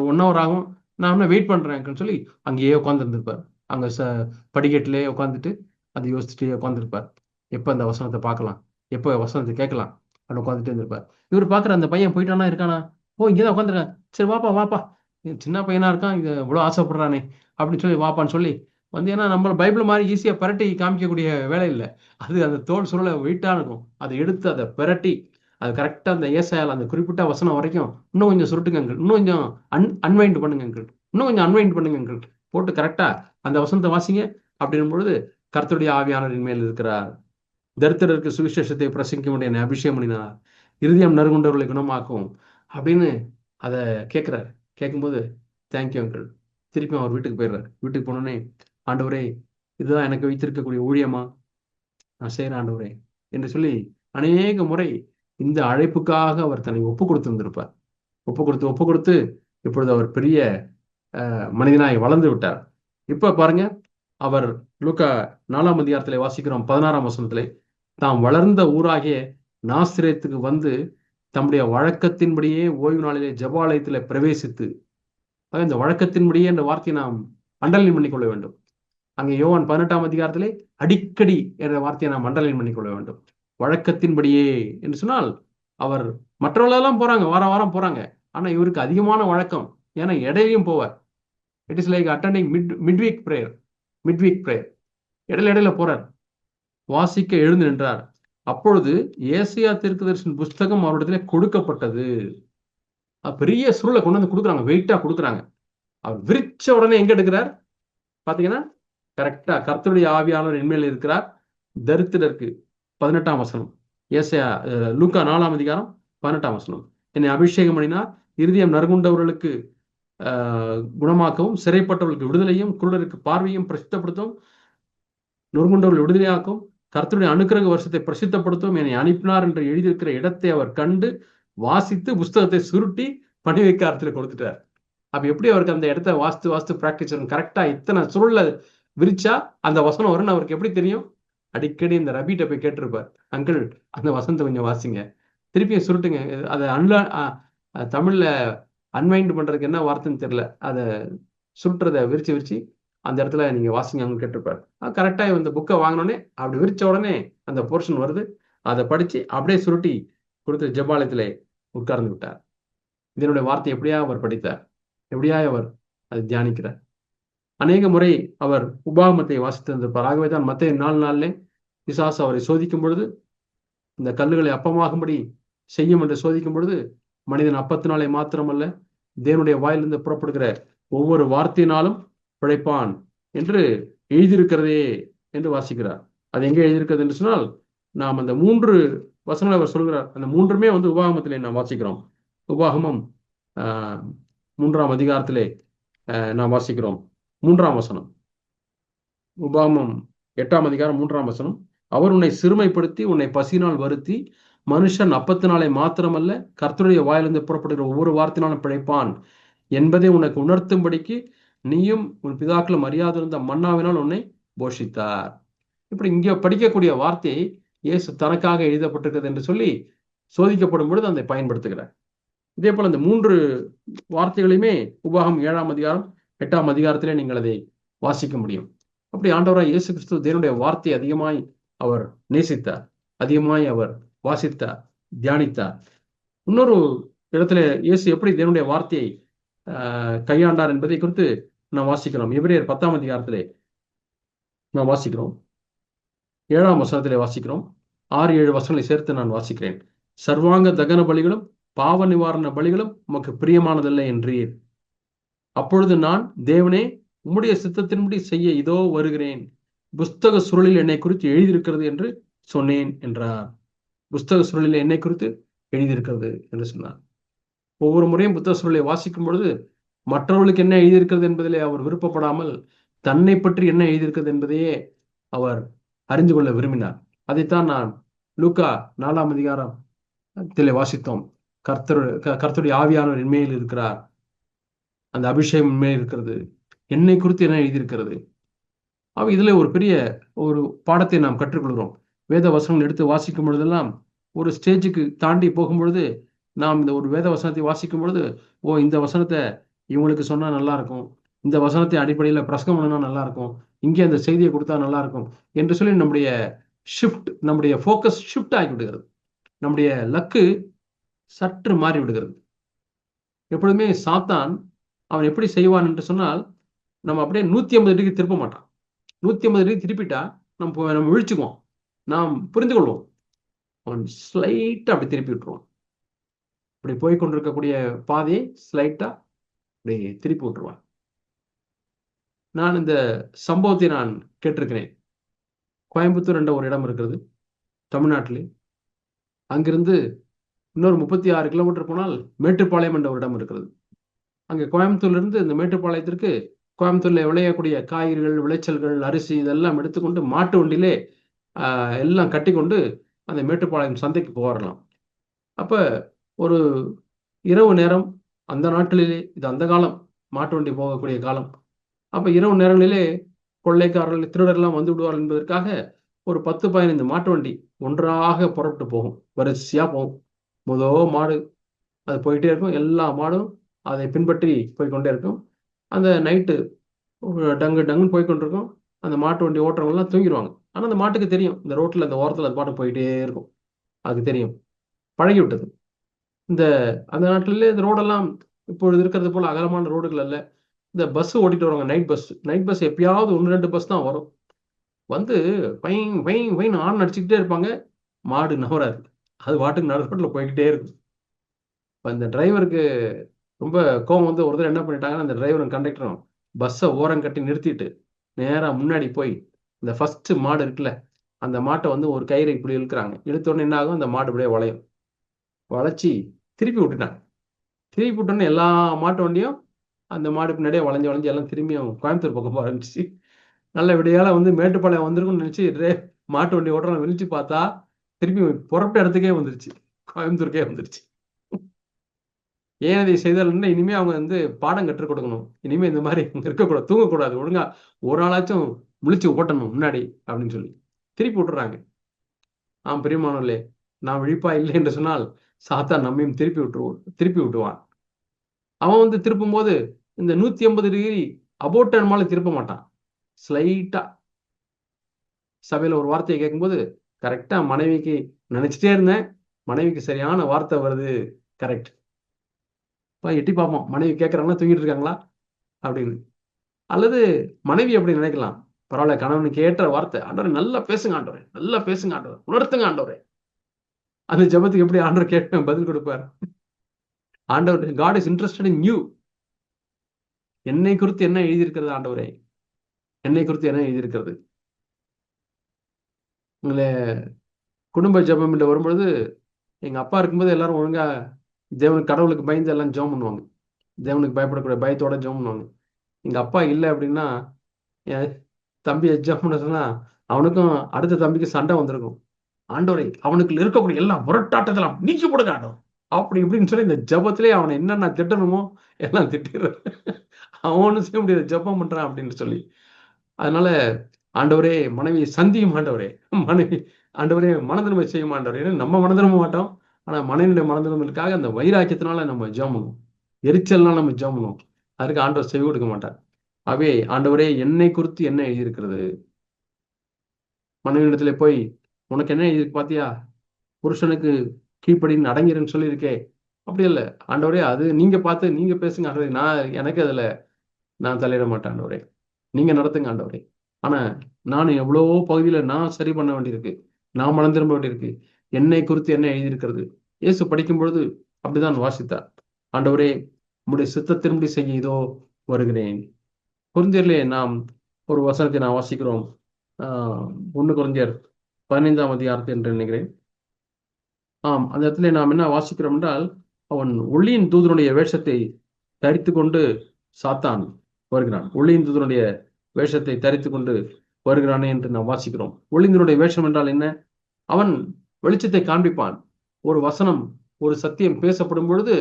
1 hour ஆகும், நான் இன்னும் வெயிட் பண்றேன் அங்கிள்னு சொல்லி அங்கேயே உட்காந்துருந்துருப்பார். அங்க படிக்கட்டிலே உட்காந்துட்டு அதை யோசிச்சுட்டே உட்காந்துருப்பார். எப்போ அந்த வசனத்தை பார்க்கலாம், எப்போ வசனத்தை கேட்கலாம் அப்படின்னு உட்காந்துட்டே இருந்திருப்பார். இவர் பார்க்குற அந்த பையன் போயிட்டானா இருக்கானா, ஓ இங்கேதான் உட்காந்துருக்கான், சரி வாப்பா வாப்பா, சின்ன பையனா இருக்கான், இது இவ்வளோ ஆசைப்படுறானே அப்படின்னு சொல்லி வாப்பான்னு சொல்லி வந்து, ஏன்னா நம்ம பைபிள் மாதிரி ஈஸியா பிரட்டி காமிக்கக்கூடிய வேலை இல்லை. அது அந்த தோல் சுருளை வெயிட்டா இருக்கும். அதை எடுத்து அதை பிரட்டி அது கரெக்டா அந்த ஏசாயால அந்த குறிப்பிட்ட வசனம் வரைக்கும் இன்னும் கொஞ்சம் சுருட்டுங்க அங்கிள், இன்னும் கொஞ்சம் அன்வைண்ட் பண்ணுங்க அங்கிள், இன்னும் கொஞ்சம் அன்வைண்ட் பண்ணுங்க அங்கிள் போட்டு கரெக்டா அந்த வசனத்தை வாசிங்க. அப்படின்னும் பொழுது கர்த்தருடைய ஆவியானவரின் மேல் இருக்கிறார், தரித்திரருக்கு சுவிசேஷத்தை பிரசங்கிக்க முடிய அபிஷேகம் பண்ணினார், இருதயம் நறுகுண்டவர்களை குணமாக்கும் அப்படின்னு அதை கேட்கிறார். கேட்கும்போது தேங்க்யூ அங்கிள். திருப்பி அவர் வீட்டுக்கு போயிடுறாரு. வீட்டுக்கு போனோடனே, ஆண்டவரே இதுதான் எனக்கு வைத்திருக்கக்கூடிய ஊழியமா, நான் செய்கிறேன் ஆண்டவரே என்று சொல்லி அநேக முறை இந்த அழைப்புக்காக அவர் தன்னை ஒப்பு கொடுத்திருந்திருப்பார். ஒப்பு கொடுத்து இப்பொழுது அவர் பெரிய மனிதனாய் வளர்ந்து விட்டார். இப்ப பாருங்க, அவர் லூக்கா 4ஆம் அதிகாரத்திலே வாசிக்கிறோம் 16ஆம் வசனத்திலே, தாம் வளர்ந்த ஊராகிய நாசிரேத்துக்கு வந்து தம்முடைய வழக்கத்தின்படியே ஓய்வு நாளிலே ஜெபாலயத்திலே பிரவேசித்து, இந்த வழக்கத்தின்படியே என்ற வார்த்தையை நாம் அண்டர்லைன் பண்ணிக்கொள்ள வேண்டும். அங்கே யோவான் 18ஆம் அதிகாரத்திலே அடிக்கடி என்ற வார்த்தையை நாம் அண்டர்லைன் பண்ணிக்கொள்ள வேண்டும். வழக்கத்தின்படியே என்று சொன்னால், அவர் மற்றவர்களெல்லாம் போறாங்க, வாரம் வாரம் போறாங்க, ஆனா இவருக்கு அதிகமான வழக்கம். ஏன்னா இடையிலையும் போவார். It is like attending midweek prayer. இடையில போறார். வாசிக்க எழுந்து நின்றார். அப்பொழுது ஏசாயா தீர்க்கதரிசன புஸ்தகம் அவரிடத்திலே கொடுக்கப்பட்டது. பெரிய சுருளை கொண்டு வந்து கொடுக்குறாங்க, வெயிட்டா கொடுக்குறாங்க. அவர் விரிச்ச உடனே எங்க எடுக்கிறார் பாத்தீங்கன்னா, கரெக்டா கர்த்தருடைய ஆவியானவர் என்மேல் இருக்கிறார். தரித்திரருக்கு 18ஆம் வசனம், ஏசாயா லூக்கா 4ஆம் அதிகாரம் 18ஆம் வசனம், என்னை அபிஷேகம் பண்ணினார், இருதயம் நறுகுண்டவர்களுக்கு குணமாக்கவும், சிறைப்பட்டவர்களுக்கு விடுதலையும், குருடருக்கு பார்வையும் பிரசித்தப்படுத்தும், நொறுங்குண்டவர்கள் விடுதலையாக்கும், கர்த்தருடைய அனுக்கிரக வருஷத்தை பிரசித்தப்படுத்தும், என்னை அனுப்பினார் என்று எழுதியிருக்கிற இடத்தை அவர் கண்டு வாசித்து புஸ்தகத்தை சுருட்டி பணி வைக்காரத்துல கொடுத்துட்டார். அப்ப எப்படி அவருக்கு அந்த இடத்த வாஸ்து பிராக்டிஸ் கரெக்டா இத்தனை சுருள்ல விரிச்சா அந்த வசனம் வரும்னு அவருக்கு எப்படி தெரியும்? அடிக்கடி இந்த ரபிட்ட போய் கேட்டிருப்பார், அங்கிள் அந்த வசனத்தை கொஞ்சம் வாசிங்க, திருப்பியும் சுருட்டுங்க, அதை தமிழ்ல அன்வைண்ட் பண்றதுக்கு என்ன வார்த்தைன்னு தெரியல, அதை சுருட்டுறதை விரிச்சு அந்த இடத்துல நீங்க வாசிங்க அவங்க கேட்டிருப்பாரு. கரெக்டா இந்த புக்கை வாங்கினோடனே அப்படி விரிச்ச உடனே அந்த போர்ஷன் வருது, அதை படிச்சு அப்படியே சுருட்டி கொடுத்து ஜெபாலயத்திலே உட்கார்ந்து விட்டார். இதனுடைய வார்த்தை எப்படியா அவர் படித்தார், எப்படியா அவர் அதை தியானிக்கிறார். அநேக முறை அவர் உபாகமத்தை வாசித்திருந்திருப்பார். ஆகவே தான் மத்தேயு 4:4 பிசாசு அவரை சோதிக்கும் பொழுது, இந்த கல்லுகளை அப்பமாகும்படி செய்யும் என்று சோதிக்கும் பொழுது, மனிதன் அப்பத்தினாலே மாத்திரமல்ல, தேவனுடைய வாயிலிருந்து புறப்படுகிற ஒவ்வொரு வார்த்தையினாலும் பிழைப்பான் என்று எழுதியிருக்கிறதே என்று வாசிக்கிறார். அது எங்கே எழுதியிருக்கிறது என்று சொன்னால், நாம் அந்த 3 வசனங்கள் அவர் சொல்கிறார். அந்த 3மே உபாகமத்திலே நாம் வாசிக்கிறோம். உபாகமம் 3ஆம் அதிகாரத்திலே நாம் வாசிக்கிறோம். 3ஆம் வசனம். உபாகமம் 8ஆம் அதிகாரம் 3ஆம் வசனம். அவர் உன்னை சிறுமைப்படுத்தி உன்னை பசியினால் வருத்தி, மனுஷன் அப்பத்தினாலே மாத்திரமல்ல கர்த்தருடைய வாயிலிருந்து புறப்படுகிற ஒவ்வொரு வார்த்தையினாலும் பிழைப்பான் என்பதை உனக்கு உணர்த்தும்படிக்கு நீயும் உன் பிதாக்களும் அறியாதிருந்த மன்னாவினால் உன்னை போஷித்தார். இப்படி இங்க படிக்கக்கூடிய வார்த்தையை இயேசு தனக்காக எழுதப்பட்டிருக்கிறது என்று சொல்லி சோதிக்கப்படும் பொழுது அதை பயன்படுத்துகிறார். இதே போல இந்த 3 வார்த்தைகளையுமே உபாகம் 7ஆம் அதிகாரம் 8ஆம் அதிகாரத்திலே நீங்கள் அதை வாசிக்க முடியும். அப்படி ஆண்டவராய் இயேசு கிறிஸ்து தேவனுடைய வார்த்தையை அதிகமாய் அவர் நேசித்தார், அதிகமாய் அவர் வாசித்தார், தியானித்தார். இன்னொரு இடத்துல இயேசு எப்படி தேவனுடைய வார்த்தையை கையாண்டார் என்பதை குறித்து நாம் வாசிக்கிறோம். எபிரேயர் 10ஆம் அதிகாரத்திலே நாம் வாசிக்கிறோம். 7ஆம் வசனத்திலே வாசிக்கிறோம். 6-7 வசனங்களை சேர்த்து நான் வாசிக்கிறேன். சர்வாங்க தகன பலிகளும் பாவ நிவாரண பலிகளும் உமக்கு பிரியமானதில்லை என்றீர். அப்பொழுது நான், தேவனே, உம்முடைய சித்தத்தின்படி செய்ய இதோ வருகிறேன், புஸ்தக சுருளில் என்னை குறித்து எழுதியிருக்கிறது என்று சொன்னேன் என்றார். புஸ்தக சுருளில் என்னை குறித்து எழுதியிருக்கிறது என்று சொன்னார். ஒவ்வொரு முறையும் புத்தக சுருளை வாசிக்கும் பொழுது மற்றவர்களுக்கு என்ன எழுதியிருக்கிறது என்பதிலே அவர் விருப்பப்படாமல் தன்னை பற்றி என்ன எழுதியிருக்கிறது என்பதையே அவர் அறிந்து கொள்ள விரும்பினார். அதைத்தான் நான் லூக்கா 4ஆம் அதிகாரத்திலே வாசித்தோம். கர்த்தருடைய ஆவியானவர் என்மேல் இருக்கிறார், அந்த அபிஷேகம் என்மேல் இருக்கிறது, என்னை குறித்து என்ன எழுதியிருக்கிறது. இதுல ஒரு பெரிய ஒரு பாடத்தை நாம் கற்றுக்கொள்கிறோம். வேத வசனங்கள் எடுத்து வாசிக்கும் பொழுதெல்லாம் ஒரு ஸ்டேஜுக்கு தாண்டி போகும்பொழுது நாம் இந்த ஒரு வேத வசனத்தை வாசிக்கும் பொழுது, இந்த வசனத்தை இவங்களுக்கு சொன்னா நல்லா இருக்கும், இந்த வசனத்தை அடிப்படையில் பிரசங்கம் பண்ணா நல்லா இருக்கும், இங்கே அந்த செய்தியை கொடுத்தா நல்லா இருக்கும் என்று சொல்லி நம்முடைய ஃபோக்கஸ் ஷிஃப்ட் ஆகி விடுகிறது. நம்முடைய லக்கு சற்று மாறி விடுகிறது. எப்பொழுதுமே சாத்தான் அவன் எப்படி செய்வான் என்று சொன்னால், நம்ம அப்படியே 180 டிகிரி திருப்ப மாட்டான். 180 டிகிரி திருப்பிட்டா நம்ம விழிச்சுக்குவோம், நாம் புரிந்து கொள்வோம். அவன் ஸ்லைட்டா அப்படி திருப்பி விட்டுருவான். அப்படி போய்கொண்டிருக்கக்கூடிய பாதையை ஸ்லைட்டா அப்படி திருப்பி விட்டுருவான். நான் இந்த சம்பவத்தை நான் கேட்டிருக்கிறேன். கோயம்புத்தூர் என்ற ஒரு இடம் இருக்கிறது தமிழ்நாட்டிலே. அங்கிருந்து இன்னொரு 36 கிலோமீட்டர் போனால் மேட்டுப்பாளையம் என்ற ஒரு இடம் இருக்கிறது. அங்கே கோயம்புத்தூர்ல இருந்து இந்த மேட்டுப்பாளையத்திற்கு கோயம்புத்தூர்ல விளையக்கூடிய காய்கறிகள், விளைச்சல்கள், அரிசி இதெல்லாம் எடுத்துக்கொண்டு மாட்டு வண்டியிலே எல்லாம் கட்டி கொண்டு அந்த மேட்டுப்பாளையம் சந்தைக்கு போகலாம். அப்ப ஒரு இரவு நேரம், அந்த நாட்களிலே, இது அந்த காலம், மாட்டு வண்டி போகக்கூடிய காலம். அப்ப இரவு நேரங்களிலே கொள்ளைக்காரர்கள், திருடர்லாம் வந்து விடுவார்கள் என்பதற்காக ஒரு 10-15 மாட்டு வண்டி ஒன்றாக புறப்பட்டு போகும், வரிசையா போகும். மாடு அது போயிட்டே இருக்கும், எல்லா மாடும் அதை பின்பற்றி போய்கொண்டே இருக்கும். அந்த நைட்டு டங்கு டங்குன்னு போய்கொண்டிருக்கும். அந்த மாட்டு வண்டி ஓட்டுறவங்கலாம் தூங்கிடுவாங்க. ஆனால் அந்த மாட்டுக்கு தெரியும், இந்த ரோட்டில் அந்த ஓரத்தில் அது பாட்டு போயிட்டே இருக்கும், அதுக்கு தெரியும், பழகி விட்டது. அந்த நாட்டிலே இந்த ரோடெல்லாம் இப்பொழுது இருக்கிறது போல அகலமான ரோடுகள் அல்ல. இந்த பஸ் ஓட்டிட்டு வருவாங்க, நைட் பஸ் எப்பயாவது 1-2 பஸ் தான் வரும். வந்து பைன் பைன் பைன் ஆன் அடிச்சுக்கிட்டே இருப்பாங்க. மாடு நவராது, அது பாட்டுக்கு நடு ரோட்டில் போய்கிட்டே இருக்கும். இப்போ இந்த டிரைவருக்கு ரொம்ப கோவம் வந்து ஒரு தடவை என்ன பண்ணிட்டாங்கன்னா, அந்த டிரைவரும் கண்டக்டரும் பஸ்ஸை ஓரம் கட்டி நிறுத்திட்டு நேராக முன்னாடி போய் இந்த ஃபர்ஸ்ட் மாடு இருக்குல்ல, அந்த மாட்டை வந்து ஒரு கயிறை இப்படி இழுக்கிறாங்க. இழுத்தோடனே என்ன ஆகும், அந்த மாடு இப்படியே வளையும். வளைச்சி திருப்பி விட்டுட்டாங்க. திருப்பி விட்டோன்னே எல்லா மாட்டு வண்டியும் அந்த மாடு பின்னாடியே வளைஞ்சு எல்லாம் திரும்பியும் கோயம்புத்தூர் பக்கம் போக ஆரம்பிச்சு. நல்ல விடையால வந்து மேட்டுப்பாளையம் வந்திருக்குன்னு நினச்சி மாட்டு வண்டி ஓட்டுறோம் விழிச்சு பார்த்தா திருப்பி புறப்பட்ட இடத்துக்கே வந்துருச்சு, கோயம்புத்தூருக்கே வந்துருச்சு. ஏன் அதை செய்தால் இனிமே அவங்க வந்து பாடம் கற்றுக் கொடுக்கணும். இனிமே இந்த மாதிரி இருக்கக்கூடாது, தூங்கக்கூடாது, ஒழுங்கா ஒரு ஆளாச்சும் முழிச்சு ஓட்டணும் முன்னாடி அப்படின்னு சொல்லி திருப்பி விட்டுறாங்க. பிரியமானவர்களே, நான் விழிப்பா இல்லை என்று சொன்னால் சாத்தான் நம்மையும் திருப்பி விட்டுவான். அவன் வந்து திருப்பும் போது இந்த 180 டிகிரி அபோட் மேல திருப்ப மாட்டான், ஸ்லைட்டா. சபையில ஒரு வார்த்தையை கேட்கும்போது கரெக்டா மனைவிக்கு நினைச்சிட்டே இருந்தேன், மனைவிக்கு சரியான வார்த்தை வருது, கரெக்ட். எட்டி பார்ப்போம், மனைவி கேட்கறாங்களா, தூங்கிட்டு இருக்காங்களா அப்படின்னு. அல்லது மனைவி அப்படி நினைக்கலாம், பரவாயில்ல, கணவனுக்கு ஏற்ற வார்த்தை, ஆண்டவரே நல்லா பேசுங்க, ஆண்டவரே நல்லா பேசுங்க, ஆண்டவரே உணர்த்துங்க, ஆண்டவரே. அந்த ஜெபத்துக்கு எப்படி ஆண்டவர் கேட்பேன் பதில் கொடுப்பார். ஆண்டவர், God is interested in you. என்னை குறித்து என்ன எழுதியிருக்கிறது ஆண்டவரே? என்னை குறித்து என்ன எழுதியிருக்கிறது? உங்களை குடும்ப ஜெபம் என்று வரும்பொழுது, எங்க அப்பா இருக்கும்போது எல்லாரும் ஒழுங்கா தேவனுக்கு, கடவுளுக்கு பயந்து எல்லாம் ஜெபம் பண்ணுவாங்க. தேவனுக்கு பயப்படக்கூடிய பயத்தோட ஜெபம் பண்ணுவாங்க. எங்க அப்பா இல்லை அப்படின்னா, என் தம்பி ஜெபம் பண்ண சொன்னா அவனுக்கும் அடுத்த தம்பிக்கு சண்டை வந்திருக்கும். ஆண்டவரை, அவனுக்கு இருக்கக்கூடிய எல்லா முரட்டாட்டத்தெல்லாம் நீக்கி போடுங்க ஆண்டவர், அப்படி இப்படின்னு சொல்லி இந்த ஜெபத்திலே அவனை என்னென்ன திட்டணுமோ எல்லாம் திட்டிடுறான். அவனும் செய்ய முடியாது, ஜெபம் பண்றான் அப்படின்னு சொல்லி. அதனால ஆண்டவரே, மனைவியை சந்தியும் ஆண்டவரே, மனைவி ஆண்டவரே மனதிருமை செய்யும் ஆண்டவரே. ஏன்னா நம்ம மனதிரும்ப மாட்டோம், ஆனா மனைவியுடைய மனதிரும்பலுக்காக அந்த வைராக்கியத்தினால நம்ம ஜெபம் பண்ணுவோம், எரிச்சல்னால நம்ம ஜெபம் பண்ணுவோம். அதுக்கு ஆண்டவர் செவி கொடுக்க மாட்டார். ஆகவே ஆண்டவரே, என்னை குறித்து என்ன எழுதியிருக்கிறது? மனைவியிடத்துல போய் உனக்கு என்ன எழுதியிருக்கு பாத்தியா, புருஷனுக்கு கீழ்ப்படின்னு அடங்கிறேன்னு சொல்லியிருக்கே, அப்படி இல்லை ஆண்டவரே, அது நீங்க பார்த்து நீங்க பேசுங்க ஆண்டவரே, எனக்கு அதுல நான் தலையிட மாட்டேன் ஆண்டவரே, நீங்க நடத்துங்க ஆண்டவரே. ஆனா நான் எவ்வளவோ பகுதியில நான் சரி பண்ண வேண்டியிருக்கு, நான் மனம் திரும்ப வேண்டியிருக்கு. என்னை குறித்து என்ன எழுதியிருக்கிறது? இயேசு படிக்கும் பொழுது அப்படிதான் வாசித்தார். ஆண்டவரே, உம்முடைய சித்தத்தின்படி செய்ய இதோ வருகிறேன். கொரிந்தியர்லே நாம் ஒரு வசனத்தை நான் வாசிக்கிறோம். 1 கொரிந்தியர் 15ஆம் அதிகாரத்தை என்று நினைக்கிறேன். அந்த இடத்துல நாம் என்ன வாசிக்கிறோம் என்றால், அவன் ஒளியின் தூதனுடைய வேஷத்தை தரித்து கொண்டு சாத்தான் வருகிறான். ஒளியின் தூதனுடைய வேஷத்தை தரித்து கொண்டு வருகிறானே என்று நாம் வாசிக்கிறோம். ஒளியினுடைய வேஷம் என்றால் என்ன? அவன் வெளிச்சத்தை காண்பிப்பான். ஒரு வசனம், ஒரு சத்தியம் பேசப்படும் பொழுது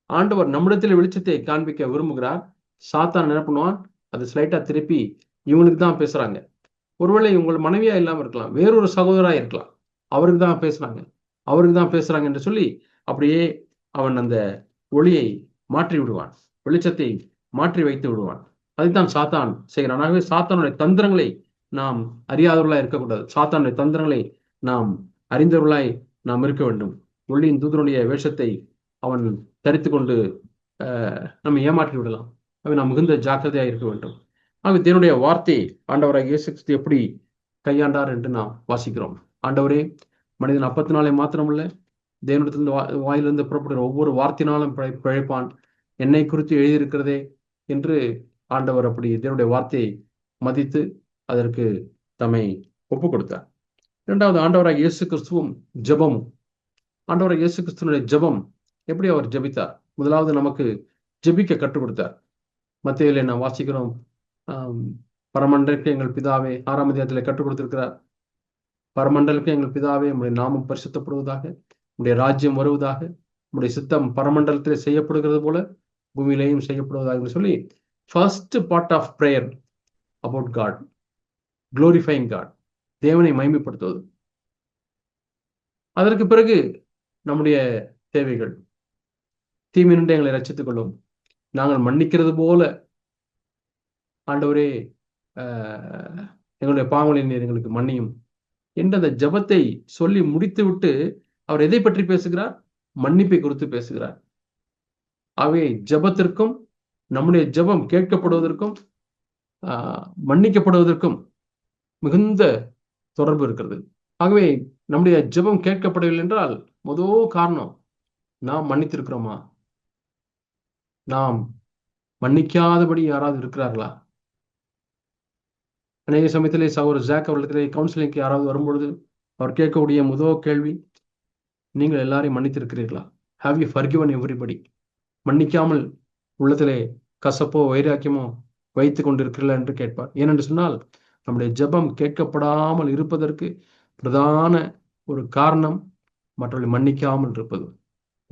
ஆண்டவர் நம்மிடத்தில் வெளிச்சத்தை காண்பிக்க விரும்புகிறார். சாத்தான் என்ன பண்ணுவான்? அது ஸ்லைட்டா திருப்பி இவனுக்கு தான் பேசுறாங்க, ஒருவேளை உங்கள் மனைவியா இல்லாம இருக்கலாம், வேறொரு சகோதரா இருக்கலாம், அவருக்கு தான் பேசுறாங்க என்று சொல்லி அப்படியே அவன் அந்த ஒளியை மாற்றி விடுவான், வெளிச்சத்தை மாற்றி வைத்து விடுவான். அதைத்தான் சாத்தான் செய்கிறான். ஆகவே சாத்தானுடைய தந்திரங்களை நாம் அறியாதவர்களாய் இருக்கக்கூடாது, சாத்தானுடைய தந்திரங்களை நாம் அறிந்தவர்களாய் நாம் இருக்க வேண்டும். ஒளியின் தூதனுடைய வேஷத்தை அவன் தரித்து கொண்டு நம்ம ஏமாற்றி விடலாம். அவை நாம் மிகுந்த ஜாக்கிரதையாக இருக்க வேண்டும். ஆகவே தேவனுடைய வார்த்தை ஆண்டவராக இயேசு கிறிஸ்து எப்படி கையாண்டார் என்று நாம் வாசிக்கிறோம். ஆண்டவரே, மனிதன் அப்பத்தினாலே மாத்திரமல்ல, தேவனிடத்திலிருந்து வாயிலிருந்து புறப்படுகிற ஒவ்வொரு வார்த்தையினாலும் பிழைப்பான், என்னை குறித்து எழுதியிருக்கிறதே என்று ஆண்டவர் அப்படி தேவனுடைய வார்த்தையை மதித்து அதற்கு தம்மை ஒப்பு கொடுத்தார். இரண்டாவது, ஆண்டவராக இயேசு கிறிஸ்துவும் ஜெபமும். ஆண்டவராக இயேசு கிறிஸ்துவனுடைய ஜெபம் எப்படி அவர் ஜெபித்தார்? முதலாவது நமக்கு ஜெபிக்க கற்றுக் கொடுத்தார். மத்தேயுவிலே நாம் வாசிக்கிறோம், பரமண்டலுக்கு எங்கள் பிதாவே, 6ஆம் அதிகாரத்தில் கற்றுக் கொடுத்திருக்கிறார். பரமண்டலுக்கு எங்கள் பிதாவே, உம்முடைய நாமம் பரிசுத்தப்படுவதாக, உம்முடைய ராஜ்யம் வருவதாக, உம்முடைய சித்தம் பரமண்டலத்தில் செய்யப்படுகிறது போல பூமியிலேயும் செய்யப்படுவதாக சொல்லி first part of prayer about God, glorifying God, தேவனை மகிமைப்படுத்துவது. அதற்கு பிறகு நம்முடைய தேவைகள், தீமையினின்று எங்களை ரட்சித்துக் கொள்ளும், நாங்கள் மன்னிக்கிறது போல ஆண்டவரே எங்களுடைய பாவங்களை நீர் எங்களுக்கு மன்னியும் என்ற அந்த ஜெபத்தை சொல்லி முடித்து விட்டு அவர் எதை பற்றி பேசுகிறார்? மன்னிப்பை குறித்து பேசுகிறார். ஆகவே ஜெபத்திற்கும் நம்முடைய ஜெபம் கேட்கப்படுவதற்கும் மன்னிக்கப்படுவதற்கும் மிகுந்த தொடர்பு இருக்கிறது. ஆகவே நம்முடைய ஜெபம் கேட்கப்படவில்லை என்றால் முதல் காரணம், நாம் மன்னித்திருக்கிறோமா? நாம் மன்னிக்காதபடி யாராவது இருக்கிறார்களா? அநேக சமயத்திலே சகோதரர் ஜாக் அவர்களிடத்திலே கவுன்சிலிங்க்கு யாராவது வரும்பொழுது அவர் கேட்கக்கூடிய முதல் கேள்வி, நீங்கள் எல்லாரையும் மன்னித்திருக்கிறீர்களா? Have you forgiven everybody? மன்னிக்காமல் உள்ளத்திலே கசப்போ வைராக்கியமோ வைத்து கொண்டிருக்கிறீர்களா என்று கேட்பார். ஏனென்று சொன்னால், நம்முடைய ஜெபம் கேட்கப்படாமல் இருப்பதற்கு பிரதான ஒரு காரணம் மற்றவர்களை மன்னிக்காமல் இருப்பது.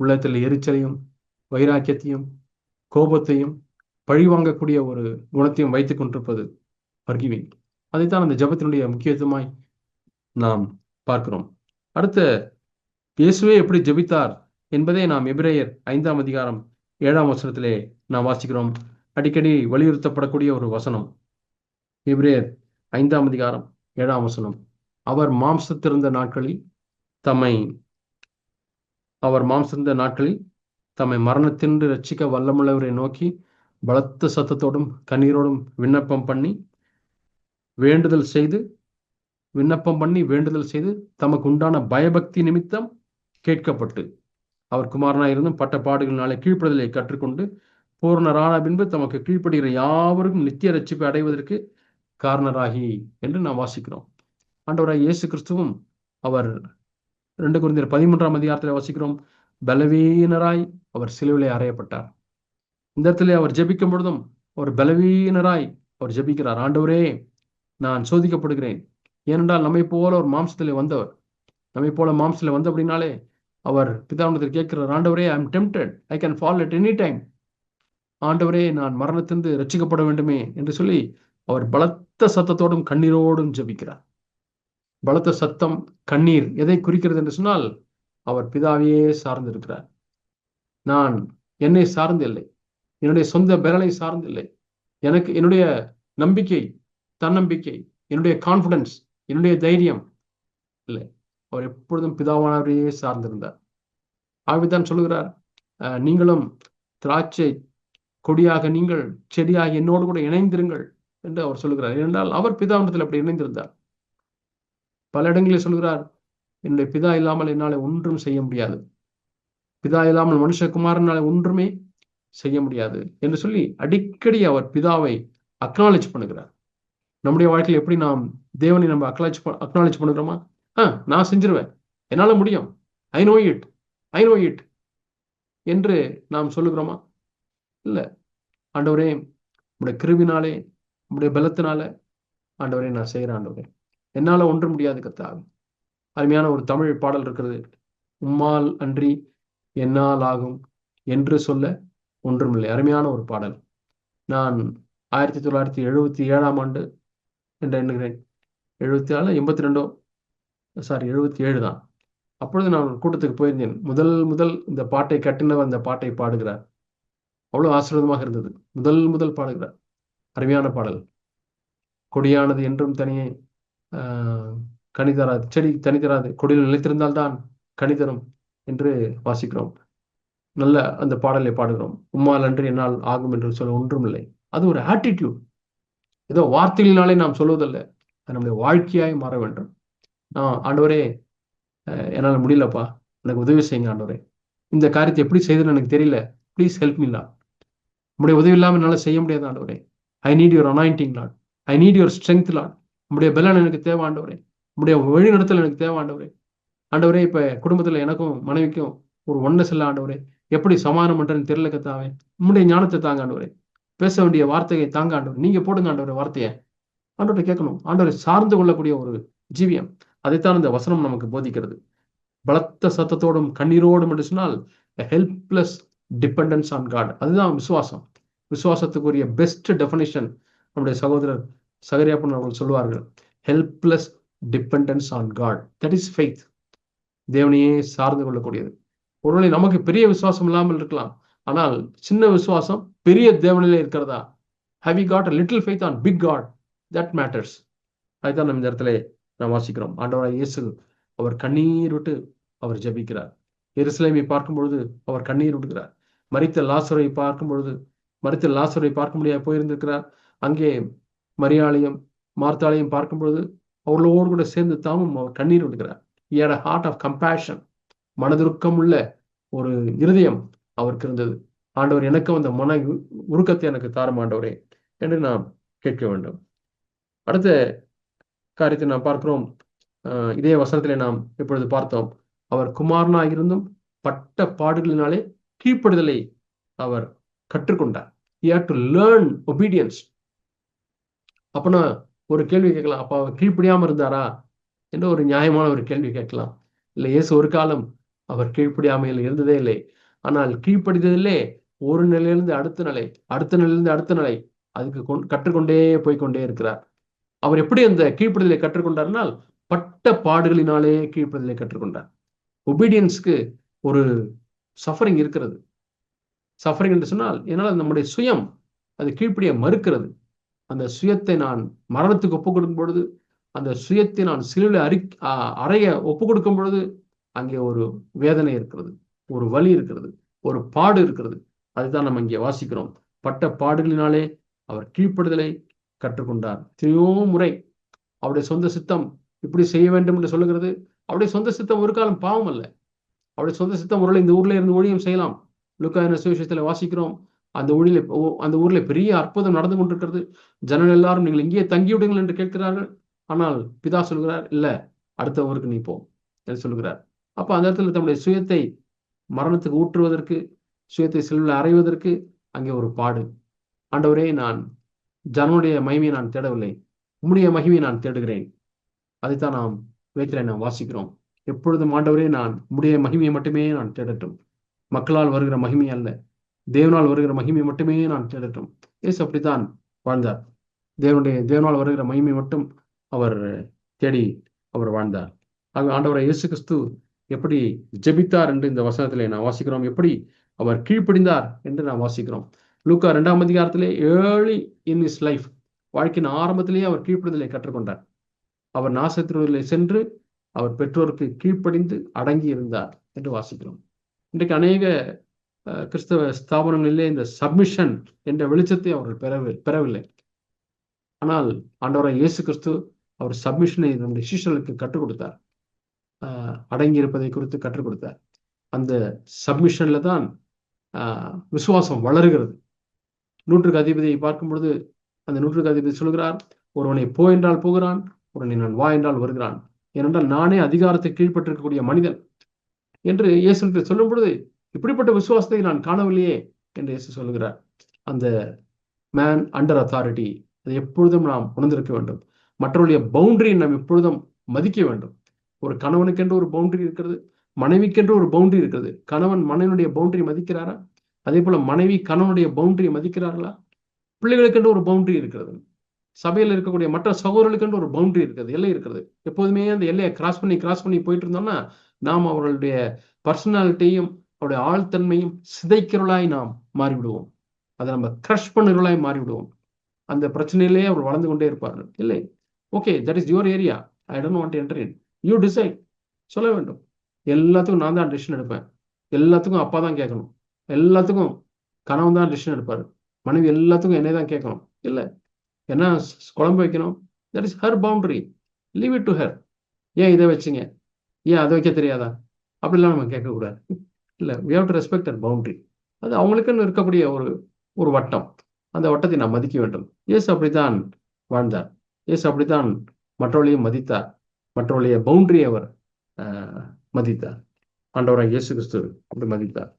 உள்ளத்தில் எரிச்சலையும் வைராக்கியத்தையும் கோபத்தையும் பழிவாங்கக்கூடிய ஒரு குணத்தையும் வைத்துக் கொண்டிருப்பது ஃபர்கிவிங். அதைத்தான் அந்த ஜெபத்தினுடைய முக்கியத்துவமாய் நாம் பார்க்கிறோம். அடுத்த, இயேசுவே எப்படி ஜெபித்தார் என்பதை நாம் எபிரேயர் 5ஆம் அதிகாரம் 7ஆம் வசனத்திலே நாம் வாசிக்கிறோம். அடிக்கடி வலியுறுத்தப்படக்கூடிய ஒரு வசனம். எபிரேயர் 5ஆம் அதிகாரம் 7ஆம் வசனம். அவர் மாம்சத்திருந்த நாட்களில் தம்மை மரணத்தின்று ரட்சிக்க வல்லமுள்ளவரை நோக்கி பலத்த சத்தத்தோடும் கண்ணீரோடும் விண்ணப்பம் பண்ணி வேண்டுதல் செய்து தமக்கு உண்டான பயபக்தி நிமித்தம் கேட்கப்பட்டு. அவர் குமாரனாய் இருந்தும் பட்ட பாடுகளினாலே கீழ்ப்படுதலை கற்றுக்கொண்டு பூரணரான பின்பு தமக்கு கீழ்ப்படுகிற யாவருக்கும் நித்திய ரட்சிப்பை அடைவதற்கு காரணராகி என்று நாம் வாசிக்கிறோம். ஆண்டவராய் இயேசு கிறிஸ்துவும் அவர் 2 கொரிந்தியர் 13ஆம் அதிகாரத்தில் வாசிக்கிறோம், பலவீனராய் அவர் சிலுவிலே அறையப்பட்டார். இந்த இடத்துல அவர் ஜெபிக்கும் பொழுதும் ஒரு பலவீனராய் அவர் ஜெபிக்கிறார். ஆண்டவரே, நான் சோதிக்கப்படுகிறேன். ஏனென்றால் நம்மை போல ஒரு மாம்சத்திலே வந்தவர், நம்மை போல மாம்சத்திலே வந்த அப்படின்னாலே அவர் பிதாவிடத்தில் கேட்கிறார், ஆண்டவரே, I am tempted, I can fall at any time. ஆண்டவரே, நான் மரணத்திலிருந்து ரட்சிக்கப்பட வேண்டுமே என்று சொல்லி அவர் பலத்த சத்தத்தோடும் கண்ணீரோடும் ஜெபிக்கிறார். பலத்த சத்தம், கண்ணீர் எதை குறிக்கிறது என்று சொன்னால் அவர் பிதாவையே சார்ந்திருக்கிறார். நான் என்னை சார்ந்தில்லை, என்னுடைய சொந்த பலனை சார்ந்தில்லை. எனக்கு என்னுடைய நம்பிக்கை, தன்னம்பிக்கை, என்னுடைய கான்பிடன்ஸ், என்னுடைய தைரியம் இல்லை. அவர் எப்பொழுதும் பிதாவானவரையே சார்ந்திருந்தார். ஆகவேதான் சொல்லுகிறார், நீங்களும் திராட்சை கொடியாக நீங்கள் செடியாக என்னோடு கூட இணைந்திருங்கள் என்று அவர் சொல்லுகிறார். ஏனென்றால் அவர் பிதாவிடத்தில் அப்படி இணைந்திருந்தார். பல இடங்களில் சொல்கிறார், என்னுடைய பிதா இல்லாமல் என்னால ஒன்றும் செய்ய முடியாது, பிதா இல்லாமல் மனுஷகுமாரனால ஒன்றுமே செய்ய முடியாது என்று சொல்லி அடிக்கடி அவர் பிதாவை அக்னாலேஜ் பண்ணுகிறார். நம்முடைய வாழ்க்கையில் எப்படி நாம் தேவனை நம்ம அக்னாலேஜ் பண்ணுகிறோமா? நான் செஞ்சிருவேன், என்னால முடியும், ஐ நோ இட் என்று நாம் சொல்லுகிறோமா? இல்லை. ஆண்டவரே, உடைய கிருபினாலே, உடைய பலத்தினால ஆண்டவரே நான் செய்கிறேன். ஆண்டவரே, என்னால ஒன்றும் முடியாது கர்த்தாவே. அருமையான ஒரு தமிழ் பாடல் இருக்கிறது, உம்மால் அன்றி என்னால் ஆகும் என்று சொல்ல ஒன்றுமில்லை. அருமையான ஒரு பாடல். நான் 1977ஆம் ஆண்டு என்று எண்ணுகிறேன், 77 தான். அப்பொழுது நான் கூட்டத்துக்கு போயிருந்தேன். முதல் இந்த பாட்டை கட்டினவர் அந்த பாட்டை பாடுகிறார். அவ்வளவு ஆசீர்வாதமாக இருந்தது. முதல் பாடுகிறார். அருமையான பாடல். கொடியானது என்றும் தனியே கனி தராது, செடி தனி தராது, கொடியில் நிலைத்திருந்தால்தான் கனி தரும் என்று வாசிக்கிறோம். நல்ல அந்த பாடலை பாடுகிறோம். உம்மால் அன்று என்னால் ஆகும் என்று சொல்ல ஒன்றும் இல்லை. அது ஒரு ஆட்டிடியூட். ஏதோ வார்த்தைகளினாலே நாம் சொல்வதல்ல, அது நம்முடைய வாழ்க்கையாய் மாற வேண்டும். ஆண்டவரே, என்னால் முடியலப்பா, எனக்கு உதவி செய்யுங்க ஆண்டவரே, இந்த காரியத்தை எப்படி செய்யுதுன்னு எனக்கு தெரியல, ப்ளீஸ் ஹெல்ப் மீ லார்ட். உங்களுடைய உதவி இல்லாமல் என்னால் செய்ய முடியாது ஆண்டவரே. I need your anointing Lord, I need your strength Lord. உங்களுடைய பலன் எனக்கு தேவை ஆண்டவரே, உங்களுடைய வழிநடத்தல் எனக்கு தேவை ஆண்டவரே. ஆண்டவரே, இப்ப குடும்பத்துல எனக்கும் மனைவிக்கும் ஒரு ஒன்னஸ் இல்லை ஆண்டவரே, எப்படி சமாதானம் பண்றேன்னு தெரியல கத்தாவே. உங்களுடைய ஞானத்தை தாங்க ஆண்டவரே, பேச வேண்டிய வார்த்தையை தாங்க ஆண்டவரே, நீங்க போடுங்க ஆண்டவரே வார்த்தையை. ஆண்டவரை கேட்கணும். ஆண்டவரை சார்ந்து கொள்ளக்கூடிய ஒரு ஜீவியம், அதைத்தான் இந்த வசனம் நமக்கு போதிக்கிறது. பலத்த சத்தத்தோடும் கண்ணீரோடும் என்று சொன்னால் ஹெல்ப்லெஸ் டிபெண்டன்ஸ் ஆன் காட். அதுதான் விசுவாசம். விசுவாசத்துக்குரிய பெஸ்ட் டெஃபினிஷன் நம்முடைய சகோதரர் சகரியாப்பன் அவர்கள் சொல்லுவார்கள், helpless dependence on God, that is faith. தேவனையே சார்ந்து கொள்ளக்கூடியது. ஒருவேளை நமக்கு பெரிய விசுவாசம் இல்லாமல் இருக்கலாம், ஆனால் சின்ன விசுவாசம் பெரிய தேவனிலே இருக்கிறதா? Have you got a little faith on big God? that matters. அதுதான் நம்ம இந்த இடத்துல நாம் வாசிக்கிறோம். ஆண்டவராய் இயேசு அவர் கண்ணீர் விட்டு அவர் ஜெபிக்கிறார். எருசலேமை பார்க்கும் பொழுது அவர் கண்ணீர் விடுகிறார். மரித்த லாசரை பார்க்கும் பொழுது, மரித்த லாசரை பார்க்க முடியாது போயிருந்திருக்கிறார். அங்கே மரியாளையும் மார்த்தாளையும் பார்க்கும் பொழுது அவர்களோடு கூட சேர்ந்து தாமும் அவர் கண்ணீர் விடுகிறார். He had a heart of compassion. மனதுருக்கம் உள்ள ஒரு இருதயம் அவருக்கு இருந்தது. ஆண்டவர், எனக்கும் அந்த மன உருக்கத்தை எனக்கு தாரும் ஆண்டவரே என்று நாம் கேட்க வேண்டும். அடுத்த காரியத்தை நாம் பார்க்கிறோம். இதே வசனத்திலே நாம் இப்பொழுது பார்த்தோம், அவர் குமாரனாக இருந்தும் பட்ட பாடுகளினாலே கீழ்ப்படுதலை அவர் கற்றுக்கொண்டார். He had to learn obedience. அப்பனா ஒரு கேள்வி கேட்கலாம், அப்ப அவர் கீழ்ப்படியாம இருந்தாரா என்று ஒரு நியாயமான ஒரு கேள்வி கேட்கலாம். இல்லை, இயேசு ஒரு காலம் அவர் கீழ்ப்படியாமையில் இருந்ததே இல்லை. ஆனால் கீழ்ப்படிதலே ஒரு நிலையிலிருந்து அடுத்த நிலை, அடுத்த நிலையிலிருந்து அடுத்த நிலை, அதுக்கு கற்றுக்கொண்டே போய்கொண்டே இருக்கிறார். அவர் எப்படி அந்த கீழ்ப்படிதலை கற்றுக்கொண்டார்னால் பட்ட பாடுகளினாலே கீழ்ப்படிதலை கற்றுக்கொண்டார். ஒபீடியன்ஸ்க்கு ஒரு சஃபரிங் இருக்கிறது. சஃபரிங் என்று சொன்னால் என்னால் நம்முடைய சுயம் அது கீழ்ப்படிய மறுக்கிறது. அந்த சுயத்தை நான் மரணத்துக்கு ஒப்புக் கொடுக்கும் பொழுது, அந்த சுயத்தை நான் சிலுவையில் அறைய ஒப்புக் கொடுக்கும் பொழுது அங்கே ஒரு வேதனை இருக்கிறது, ஒரு வலி இருக்கிறது, ஒரு பாடு இருக்கிறது. அதுதான் நம்ம இங்கே வாசிக்கிறோம். பட்ட பாடுகளினாலே அவர் கீழ்ப்படுதலை கற்றுக்கொண்டார். எத்தனையோ முறை அவருடைய சொந்த சித்தம் இப்படி செய்ய வேண்டும் என்று சொல்லுகிறது. அவருடைய சொந்த சித்தம் ஒரு காலம் பாவம் அல்ல. அவருடைய சொந்த சித்தம் ஊரில் இந்த ஊர்ல இருந்து ஊழியம் செய்யலாம். லூக்கா சுவிசேஷத்துல வாசிக்கிறோம், அந்த அந்த ஊர்ல பெரிய அற்புதம் நடந்து கொண்டிருக்கிறது. ஜனங்கள் எல்லாரும் நீங்கள் இங்கேயே தங்கிவிடுங்கள் என்று கேட்கிறார்கள். ஆனால் பிதா சொல்கிறார், இல்ல, அடுத்த ஊருக்கு நீ போ என்று சொல்கிறார். அப்ப அந்த இடத்துல தம்முடைய சுயத்தை மரணத்துக்கு ஊற்றுவதற்கு, சுயத்தை செல்வில் அறைவதற்கு அங்கே ஒரு பாடு. ஆண்டவரே, நான் ஜனனுடைய மகிமையை நான் தேடவில்லை, உம்முடைய மகிமையை நான் தேடுகிறேன். அதைத்தான் நாம் வேதத்திலே நாம் வாசிக்கிறோம். எப்பொழுதும் ஆண்டவரே, நான் உம்முடைய மகிமையை மட்டுமே நான் தேடட்டும், மக்களால் வருகிற மகிமை அல்ல, தேவனால் வருகிற மகிமை மட்டுமே நான் தேடட்டும். இயேசு அப்படித்தான் வாழ்ந்தார். தேவனால் வருகிற மகிமை மட்டும் அவர் தேடி அவர் வாழ்ந்தார். ஆண்டவரை இயேசு கிறிஸ்து எப்படி ஜெபித்தார் என்று இந்த வசனத்திலே நான் வாசிக்கிறோம். எப்படி அவர் கீழ்ப்படிந்தார் என்று நாம் வாசிக்கிறோம். லூக்கா 2ஆம் அதிகாரத்திலே ஏர்லி இன் இஸ் லைஃப், வாழ்க்கையின் ஆரம்பத்திலேயே அவர் கீழ்ப்படிதலை கற்றுக்கொண்டார். அவர் நாசத்திலே சென்று அவர் பெற்றோருக்கு கீழ்ப்படிந்து அடங்கி இருந்தார் என்று வாசிக்கிறோம். இன்றைக்கு அநேக கிறிஸ்தவ ஸ்தாபனங்களிலே இந்த சப்மிஷன் என்ற வெளிச்சத்தை அவர்கள் பெறவில்லை. ஆனால் ஆண்டவராய் இயேசு கிறிஸ்து அவர் சப்மிஷனை நம்முடைய சீஷர்களுக்கு கற்றுக் கொடுத்தார், அடங்கி இருப்பதை குறித்து கற்றுக் கொடுத்தார். அந்த சப்மிஷன்ல தான் விசுவாசம் வளருகிறது. நூற்றுக்கு அதிபதியை பார்க்கும் பொழுது அந்த நூற்றுக்கு அதிபதி சொல்கிறார், ஒருவனை போ என்றால் போகிறான், உடனே நான் வா என்றால் வருகிறான், ஏனென்றால் நானே அதிகாரத்தை கீழ்பட்டிருக்கக்கூடிய மனிதன் என்று இயேசு சொல்லும் பொழுது, இப்படிப்பட்ட விசுவாசத்தை நான் காணவில்லையே என்று இயேசு சொல்லுகிறார். அந்த மேன் அண்டர் அத்தாரிட்டி, அதை எப்பொழுதும் நாம் உணர்ந்திருக்க வேண்டும். மற்றவருடைய பவுண்டரியை நாம் எப்பொழுதும் மதிக்க வேண்டும். ஒரு கணவனுக்கென்று ஒரு பவுண்டரி இருக்கிறது, மனைவிக்கென்று ஒரு பவுண்டரி இருக்கிறது. கணவன் மனைவனுடைய பவுண்டரி மதிக்கிறாரா? அதே போல மனைவி கணவனுடைய பவுண்டரியை மதிக்கிறார்களா? பிள்ளைகளுக்கென்று ஒரு பவுண்டரி இருக்கிறது. சபையில் இருக்கக்கூடிய மற்ற சகோதரர்களுக்கென்று ஒரு பவுண்டரி இருக்கிறது, எல்லை இருக்கிறது. எப்போதுமே அந்த எல்லையை கிராஸ் பண்ணி போயிட்டு இருந்தோம்னா நாம் அவர்களுடைய பர்சனாலிட்டியும் அவருடைய ஆழ்த்தன்மையும் சிதைக்கிறவர்களாய் நாம் மாறிவிடுவோம். அதை நம்ம கிரஷ் பண்ணுறவர்களாய் மாறிவிடுவோம். அந்த பிரச்சனையிலேயே அவர் வளர்ந்து கொண்டே இருப்பார்கள். இல்லை, okay, that is your area, I don't want to enter in, you decide. சொல்ல வேண்டும். எல்லாத்துக்கும் நான் தான் டிசிஷன் எடுப்பேன், எல்லாத்துக்கும் அப்பா தான் கேட்கணும், எல்லாத்துக்கும் கணவன் தான் டிசிஷன் எடுப்பாரு, மனைவி எல்லாத்துக்கும் என்னை தான் கேட்கணும். இல்லை, என்ன குழம்பு வைக்கணும், that is her boundary, leave it to her. ஏன் இதை வச்சுங்க, ஏன் அதை வைக்க தெரியாதா, அப்படிலாம் நம்ம கேட்கக்கூடாது. இல்லை, we have to respect that boundary. அது அவங்களுக்குன்னு இருக்கக்கூடிய ஒரு வட்டம், அந்த வட்டத்தை நாம் மதிக்க வேண்டும். இயேசு அப்படித்தான் வாழ்ந்தார். இயேசு அப்படித்தான் மற்றவர்களையும் மதித்தார், மற்றவர்களுடைய பவுண்டரியை அவர் மதித்தார். ஆண்டவராய் இயேசு கிறிஸ்து அப்படி மதித்தார்.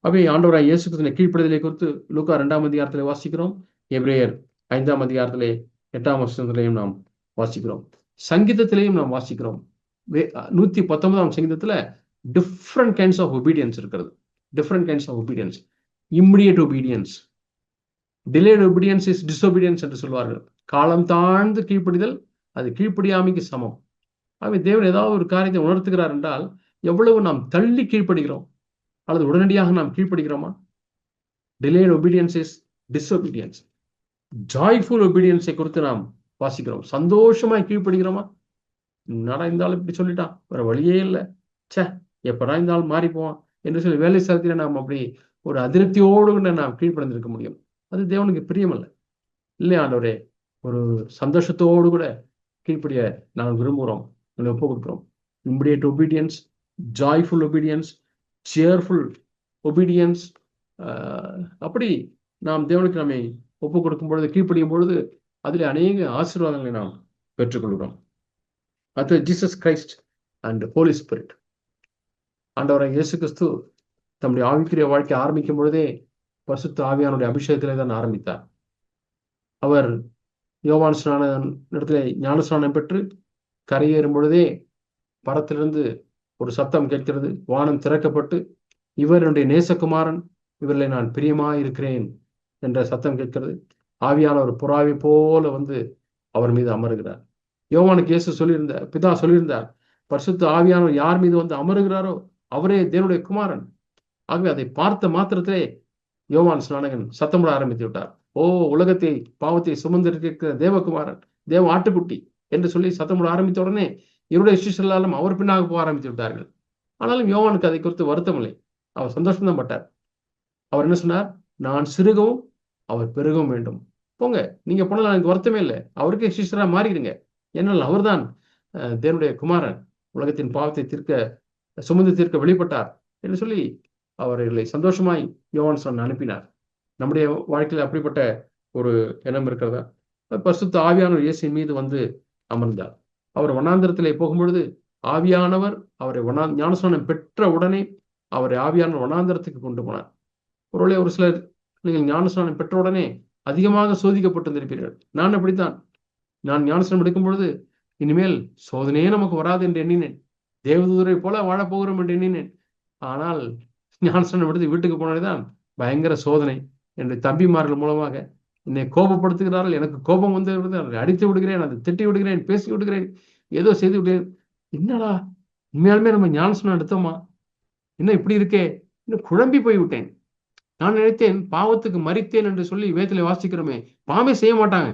அவை ஆண்டவராய் இயேசு கிறிஸ்துவின் கீழ்ப்படிதலை குறித்து லூக்கா 2ஆம் அதிகாரத்திலே வாசிக்கிறோம். எபிரேயர் 5ஆம் அதிகாரத்திலே 8ஆம் வசனத்திலையும் நாம் வாசிக்கிறோம். சங்கீதத்திலையும் நாம் வாசிக்கிறோம். 119ஆம் சங்கீதத்துல டிஃப்ரெண்ட் கைண்ட்ஸ் ஆஃப் ஒபீடியன்ஸ் இருக்கிறது. Different kinds of obedience. Immediate obedience, delayed obedience is disobedience என்று சொல்வார்கள். காலம் தாழ்ந்து கீழ்ப்படிதல் அது கீழ்ப்படியாமைக்கு சமம். ஆகவே தேவன் ஏதாவது ஒரு காரியத்தை உணர்த்துகிறார் என்றால் எவ்வளவு நாம் தள்ளி கீழ்ப்படுகிறோம் அல்லது உடனடியாக நாம் கீழ்ப்படுகிறோமா? Delayed obedience is disobedience. Joyful ஒபீடியன்ஸை குறித்து நாம் வாசிக்கிறோம். சந்தோஷமாய் கீழ்ப்படுகிறோமா? நடந்தாலும் இப்படி சொல்லிட்டான், வேற வழியே இல்லை, சே எப்படா இருந்தாலும் மாறி போவான் என்று சொல்லி வேலை ஸ்தலத்தில் நாம் அப்படி ஒரு அதிருப்தியோடு கூட நாம் கீழ்ப்படைந்திருக்க முடியும். அது தேவனுக்கு பிரியமல்ல. இல்லை ஆண்டவரே, ஒரு சந்தோஷத்தோடு கூட கீழ்ப்படிய நாம் விரும்புகிறோம், ஒப்பு கொடுக்கிறோம். Immediate obedience, joyful obedience, cheerful obedience. அப்படி நாம் தேவனுக்கு நம்மை ஒப்பு கொடுக்கும் பொழுது, கீழ்ப்படியும் பொழுது அதில் அநேக ஆசீர்வாதங்களை நாம் பெற்றுக்கொள்கிறோம். அது Jesus Christ and Holy Spirit. ஆண்டவராய் இயேசு கிறிஸ்து தம்முடைய ஆவிக்குரிய வாழ்க்கை ஆரம்பிக்கும் பொழுதே பரிசுத்த ஆவியானுடைய அபிஷேகத்திலே தான் ஆரம்பித்தார். அவர் யோவான் இடத்திலே ஞானஸ்நானம் பெற்று கரையேறும் பொழுதே பரத்திலிருந்து ஒரு சத்தம் கேட்கிறது, வானம் திறக்கப்பட்டு இவர் என்னுடைய நேசகுமாரன், இவர்களை நான் பிரியமாய் இருக்கிறேன் என்ற சத்தம் கேட்கிறது. ஆவியான ஒரு புறாவை போல வந்து அவர் மீது அமருகிறார். யோவானுக்கு இயேசு பிதா சொல்லியிருந்தார், பரிசுத்த ஆவியானவர் யார் மீது வந்து அமருகிறாரோ அவரே தேவனுடைய குமாரன். ஆகவே அதை பார்த்த மாத்திரத்திலே யோவான் ஸ்நானகன் சத்தமிட ஆரம்பித்து விட்டார். ஓ, உலகத்தை பாவத்தை சுமந்திருக்கிற தேவகுமாரன், தேவ ஆட்டுக்குட்டி என்று சொல்லி சத்தமிட ஆரம்பித்த உடனே இவருடைய சிஷ்யர்களாலும் அவர் பின்னாக போக ஆரம்பித்து விட்டார்கள். ஆனாலும் யோவானுக்கு அதை குறித்து வருத்தம் இல்லை, அவர் சந்தோஷம்தான் பட்டார். அவர் என்ன சொன்னார்? நான் சிறுகவும் அவர் பெருகவும் வேண்டும். போங்க, நீங்க போனாலும் எனக்கு வருத்தமே இல்லை, அவருக்கே சிஷ்யராக மாறிடுங்க. ஏன்னால் அவர்தான் தேவனுடைய குமாரன், உலகத்தின் பாவத்தை சுமந்து தீர்க்க வெளிப்பட்டார் என்று சொல்லி அவர்களை சந்தோஷமாய் யோவான் சொன்ன அனுப்பினார். நம்முடைய வாழ்க்கையில் அப்படிப்பட்ட ஒரு எண்ணம் இருக்கிறதா? பரிசுத்த ஆவியானவர் இயேசு மீது வந்து அமர்ந்தார். அவர் வனாந்திரத்திலே போகும்பொழுது ஆவியானவர் அவரை ஞானஸ்நானம் பெற்ற உடனே அவரை ஆவியானவர் வனாந்திரத்துக்கு கொண்டு போனார். ஒருவேளை ஒரு சிலர் நீங்கள் ஞானஸ்நானம் பெற்ற உடனே அதிகமாக சோதிக்கப்பட்டிருந்திருப்பீர்கள். நான் அப்படித்தான். நான் ஞானஸ்நானம் எடுக்கும் பொழுது இனிமேல் சோதனையே நமக்கு வராது என்று எண்ணினேன். தேவதூதரை போல வாழப்போகிறோம் என்று எண்ணினேன். ஆனால் ஞானஸ்நானம் எடுத்து வீட்டுக்கு போனதுதான் பயங்கர சோதனை. என்னுடைய தம்பிமார்கள் மூலமாக என்னை கோபப்படுத்துகிறார்கள். எனக்கு கோபம் வந்து அடித்து விடுகிறேன், அதை திட்டி விடுகிறேன், பேசி விடுகிறேன், ஏதோ செய்து விடுகிறேன். என்னடா உண்மையாலுமே நம்ம ஞானஸ்நானம் எடுத்தோமா? என்ன இப்படி இருக்கே? இன்னும் குழம்பி போய் விட்டேன். நான் நினைத்தேன் பாவத்துக்கு மரித்தேன் என்று சொல்லி வேதத்திலே வாசிக்கிறோமே, பாவமே செய்ய மாட்டாங்க,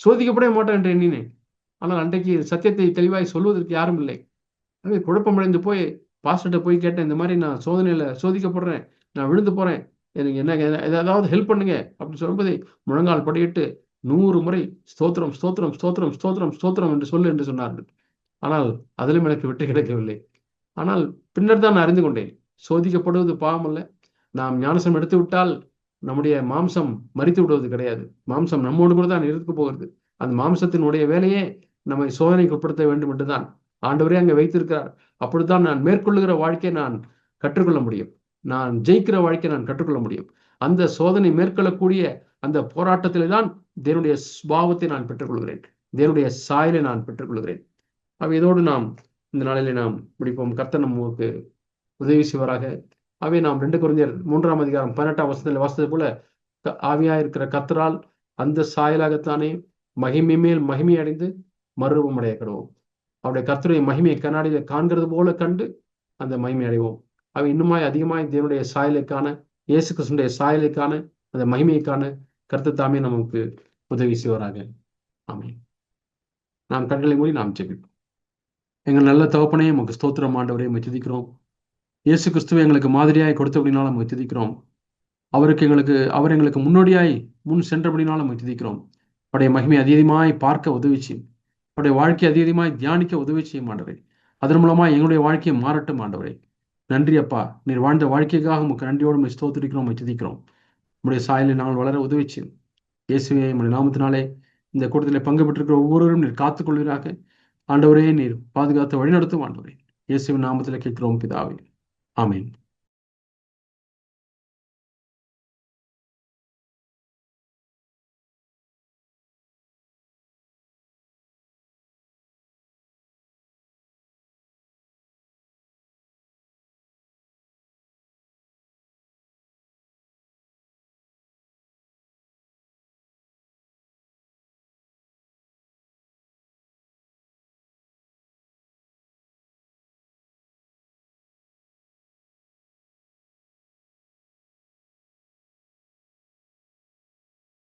சோதிக்கப்படவே மாட்டான் என்று எண்ணினேன். ஆனால் அன்றைக்கு சத்தியத்தை தெளிவாய் சொல்வதற்கு யாரும் இல்லை. எனவே குழப்பமடைந்து போய் பாஸ்டர்கிட்ட போய் கேட்டேன், இந்த மாதிரி நான் சோதனையில சோதிக்கப்படுறேன், நான் விழுந்து போறேன், எனக்கு என்ன ஏதாவது ஹெல்ப் பண்ணுங்க அப்படின்னு சொல்லும்போதே முழங்கால் படியிட்டு 100 முறை ஸ்தோத்திரம் ஸ்தோத்திரம் ஸ்தோத்திரம் ஸ்தோத்திரம் ஸ்தோத்திரம் என்று சொல்லு என்று சொன்னார்கள். ஆனால் அதிலும் எனக்கு விட்டு கிடைக்கவில்லை. ஆனால் பின்னர் தான் நான் அறிந்து கொண்டேன், சோதிக்கப்படுவது பாவம் அல்ல. நாம் ஞானஸ்நானம் எடுத்து விட்டால் நம்முடைய மாம்சம் மரித்து விடுவது கிடையாது. மாம்சம் நம்மோடு கூட தான் இருக்க போகிறது. அந்த மாம்சத்தினுடைய வேலையே நம்மை சோதனைக்கு உட்படுத்த வேண்டும் என்றுதான் ஆண்டவரே அங்கே வைத்திருக்கிறார். அப்படித்தான் நான் மேற்கொள்ளுகிற வாழ்க்கையை நான் கற்றுக்கொள்ள முடியும். நான் ஜெயிக்கிற வாழ்க்கையை நான் கற்றுக்கொள்ள முடியும். அந்த சோதனை மேற்கொள்ளக்கூடிய அந்த போராட்டத்திலே தான் தேவனுடைய சுபாவத்தை நான் பெற்றுக்கொள்கிறேன், தேவனுடைய சாயலை நான் பெற்றுக்கொள்கிறேன். இதோடு நாம் இந்த நாளிலே நாம் முடிப்போம். கர்த்தர் நமக்கு உதவி செய்வாராக. நாம் 2 கொரிந்தியர் 3ஆம் அதிகாரம் 18ஆம் வசனத்தில் வாசித்தது போல ஆவியா இருக்கிற கர்த்தரால் அந்த சாயலாகத்தானே மகிமை மேல் மகிமை அடைந்து மறுரூபம் அடைய கடவோம். அவருடைய கர்த்தருடைய மகிமையை கண்ணாடியில காண்கிறது போல கண்டு அந்த மகிமை அடைவோம். இன்னுமாய் அதிகமாய் தேவனுடைய சாயலைக்கான, இயேசு கிறிஸ்துடைய சாயலைக்கான, அந்த மகிமைக்கான கர்த்தர் தாமே நமக்கு உதவி செய்வாராக. ஆமென். நாம் கண்களை மூடி நாம் ஜெபிப்போம். எங்கள் நல்ல தகப்பனே, உமக்கு ஸ்தோத்திரம் ஆண்டவரே, உம்மை துதிக்கிறோம். இயேசு கிறிஸ்துவை எங்களுக்கு மாதிரியாய் கொடுத்தபடினாலும் உம்மை துதிக்கிறோம். அவர் எங்களுக்கு முன்னோடியாய் முன் சென்றபடினாலும் உம்மை துதிக்கிறோம். அவருடைய மகிமை அதிகமாய் பார்க்க உதவிச்சு, அவருடைய வாழ்க்கையை அதிகமாய் தியானிக்க உதவி செய்யும் ஆண்டவரே. அதன் மூலமா எங்களுடைய வாழ்க்கையை மாறட்டும் ஆண்டவரே. நன்றி அப்பா, நீர் வாழ்ந்த வாழ்க்கைக்காக உமக்கு நன்றியோடு உம்மை ஸ்தோத்திரிக்கிறோம், உம்மை துதிக்கிறோம். உம்முடைய சாயலில் நாங்கள் வளர உதவிச்சு இயேசுவே, உம்முடைய நாமத்தினாலே இந்த கூட்டத்தில் பங்கு பெற்றிருக்கிற ஒவ்வொருவரும் நீர் காத்துக்கொள்வீராக ஆண்டவரே. நீர் பாதுகாத்து வழிநடத்தும் ஆண்டவரே. இயேசுவின் நாமத்தில் கேட்கிறோம் பிதாவே. ஆமென்.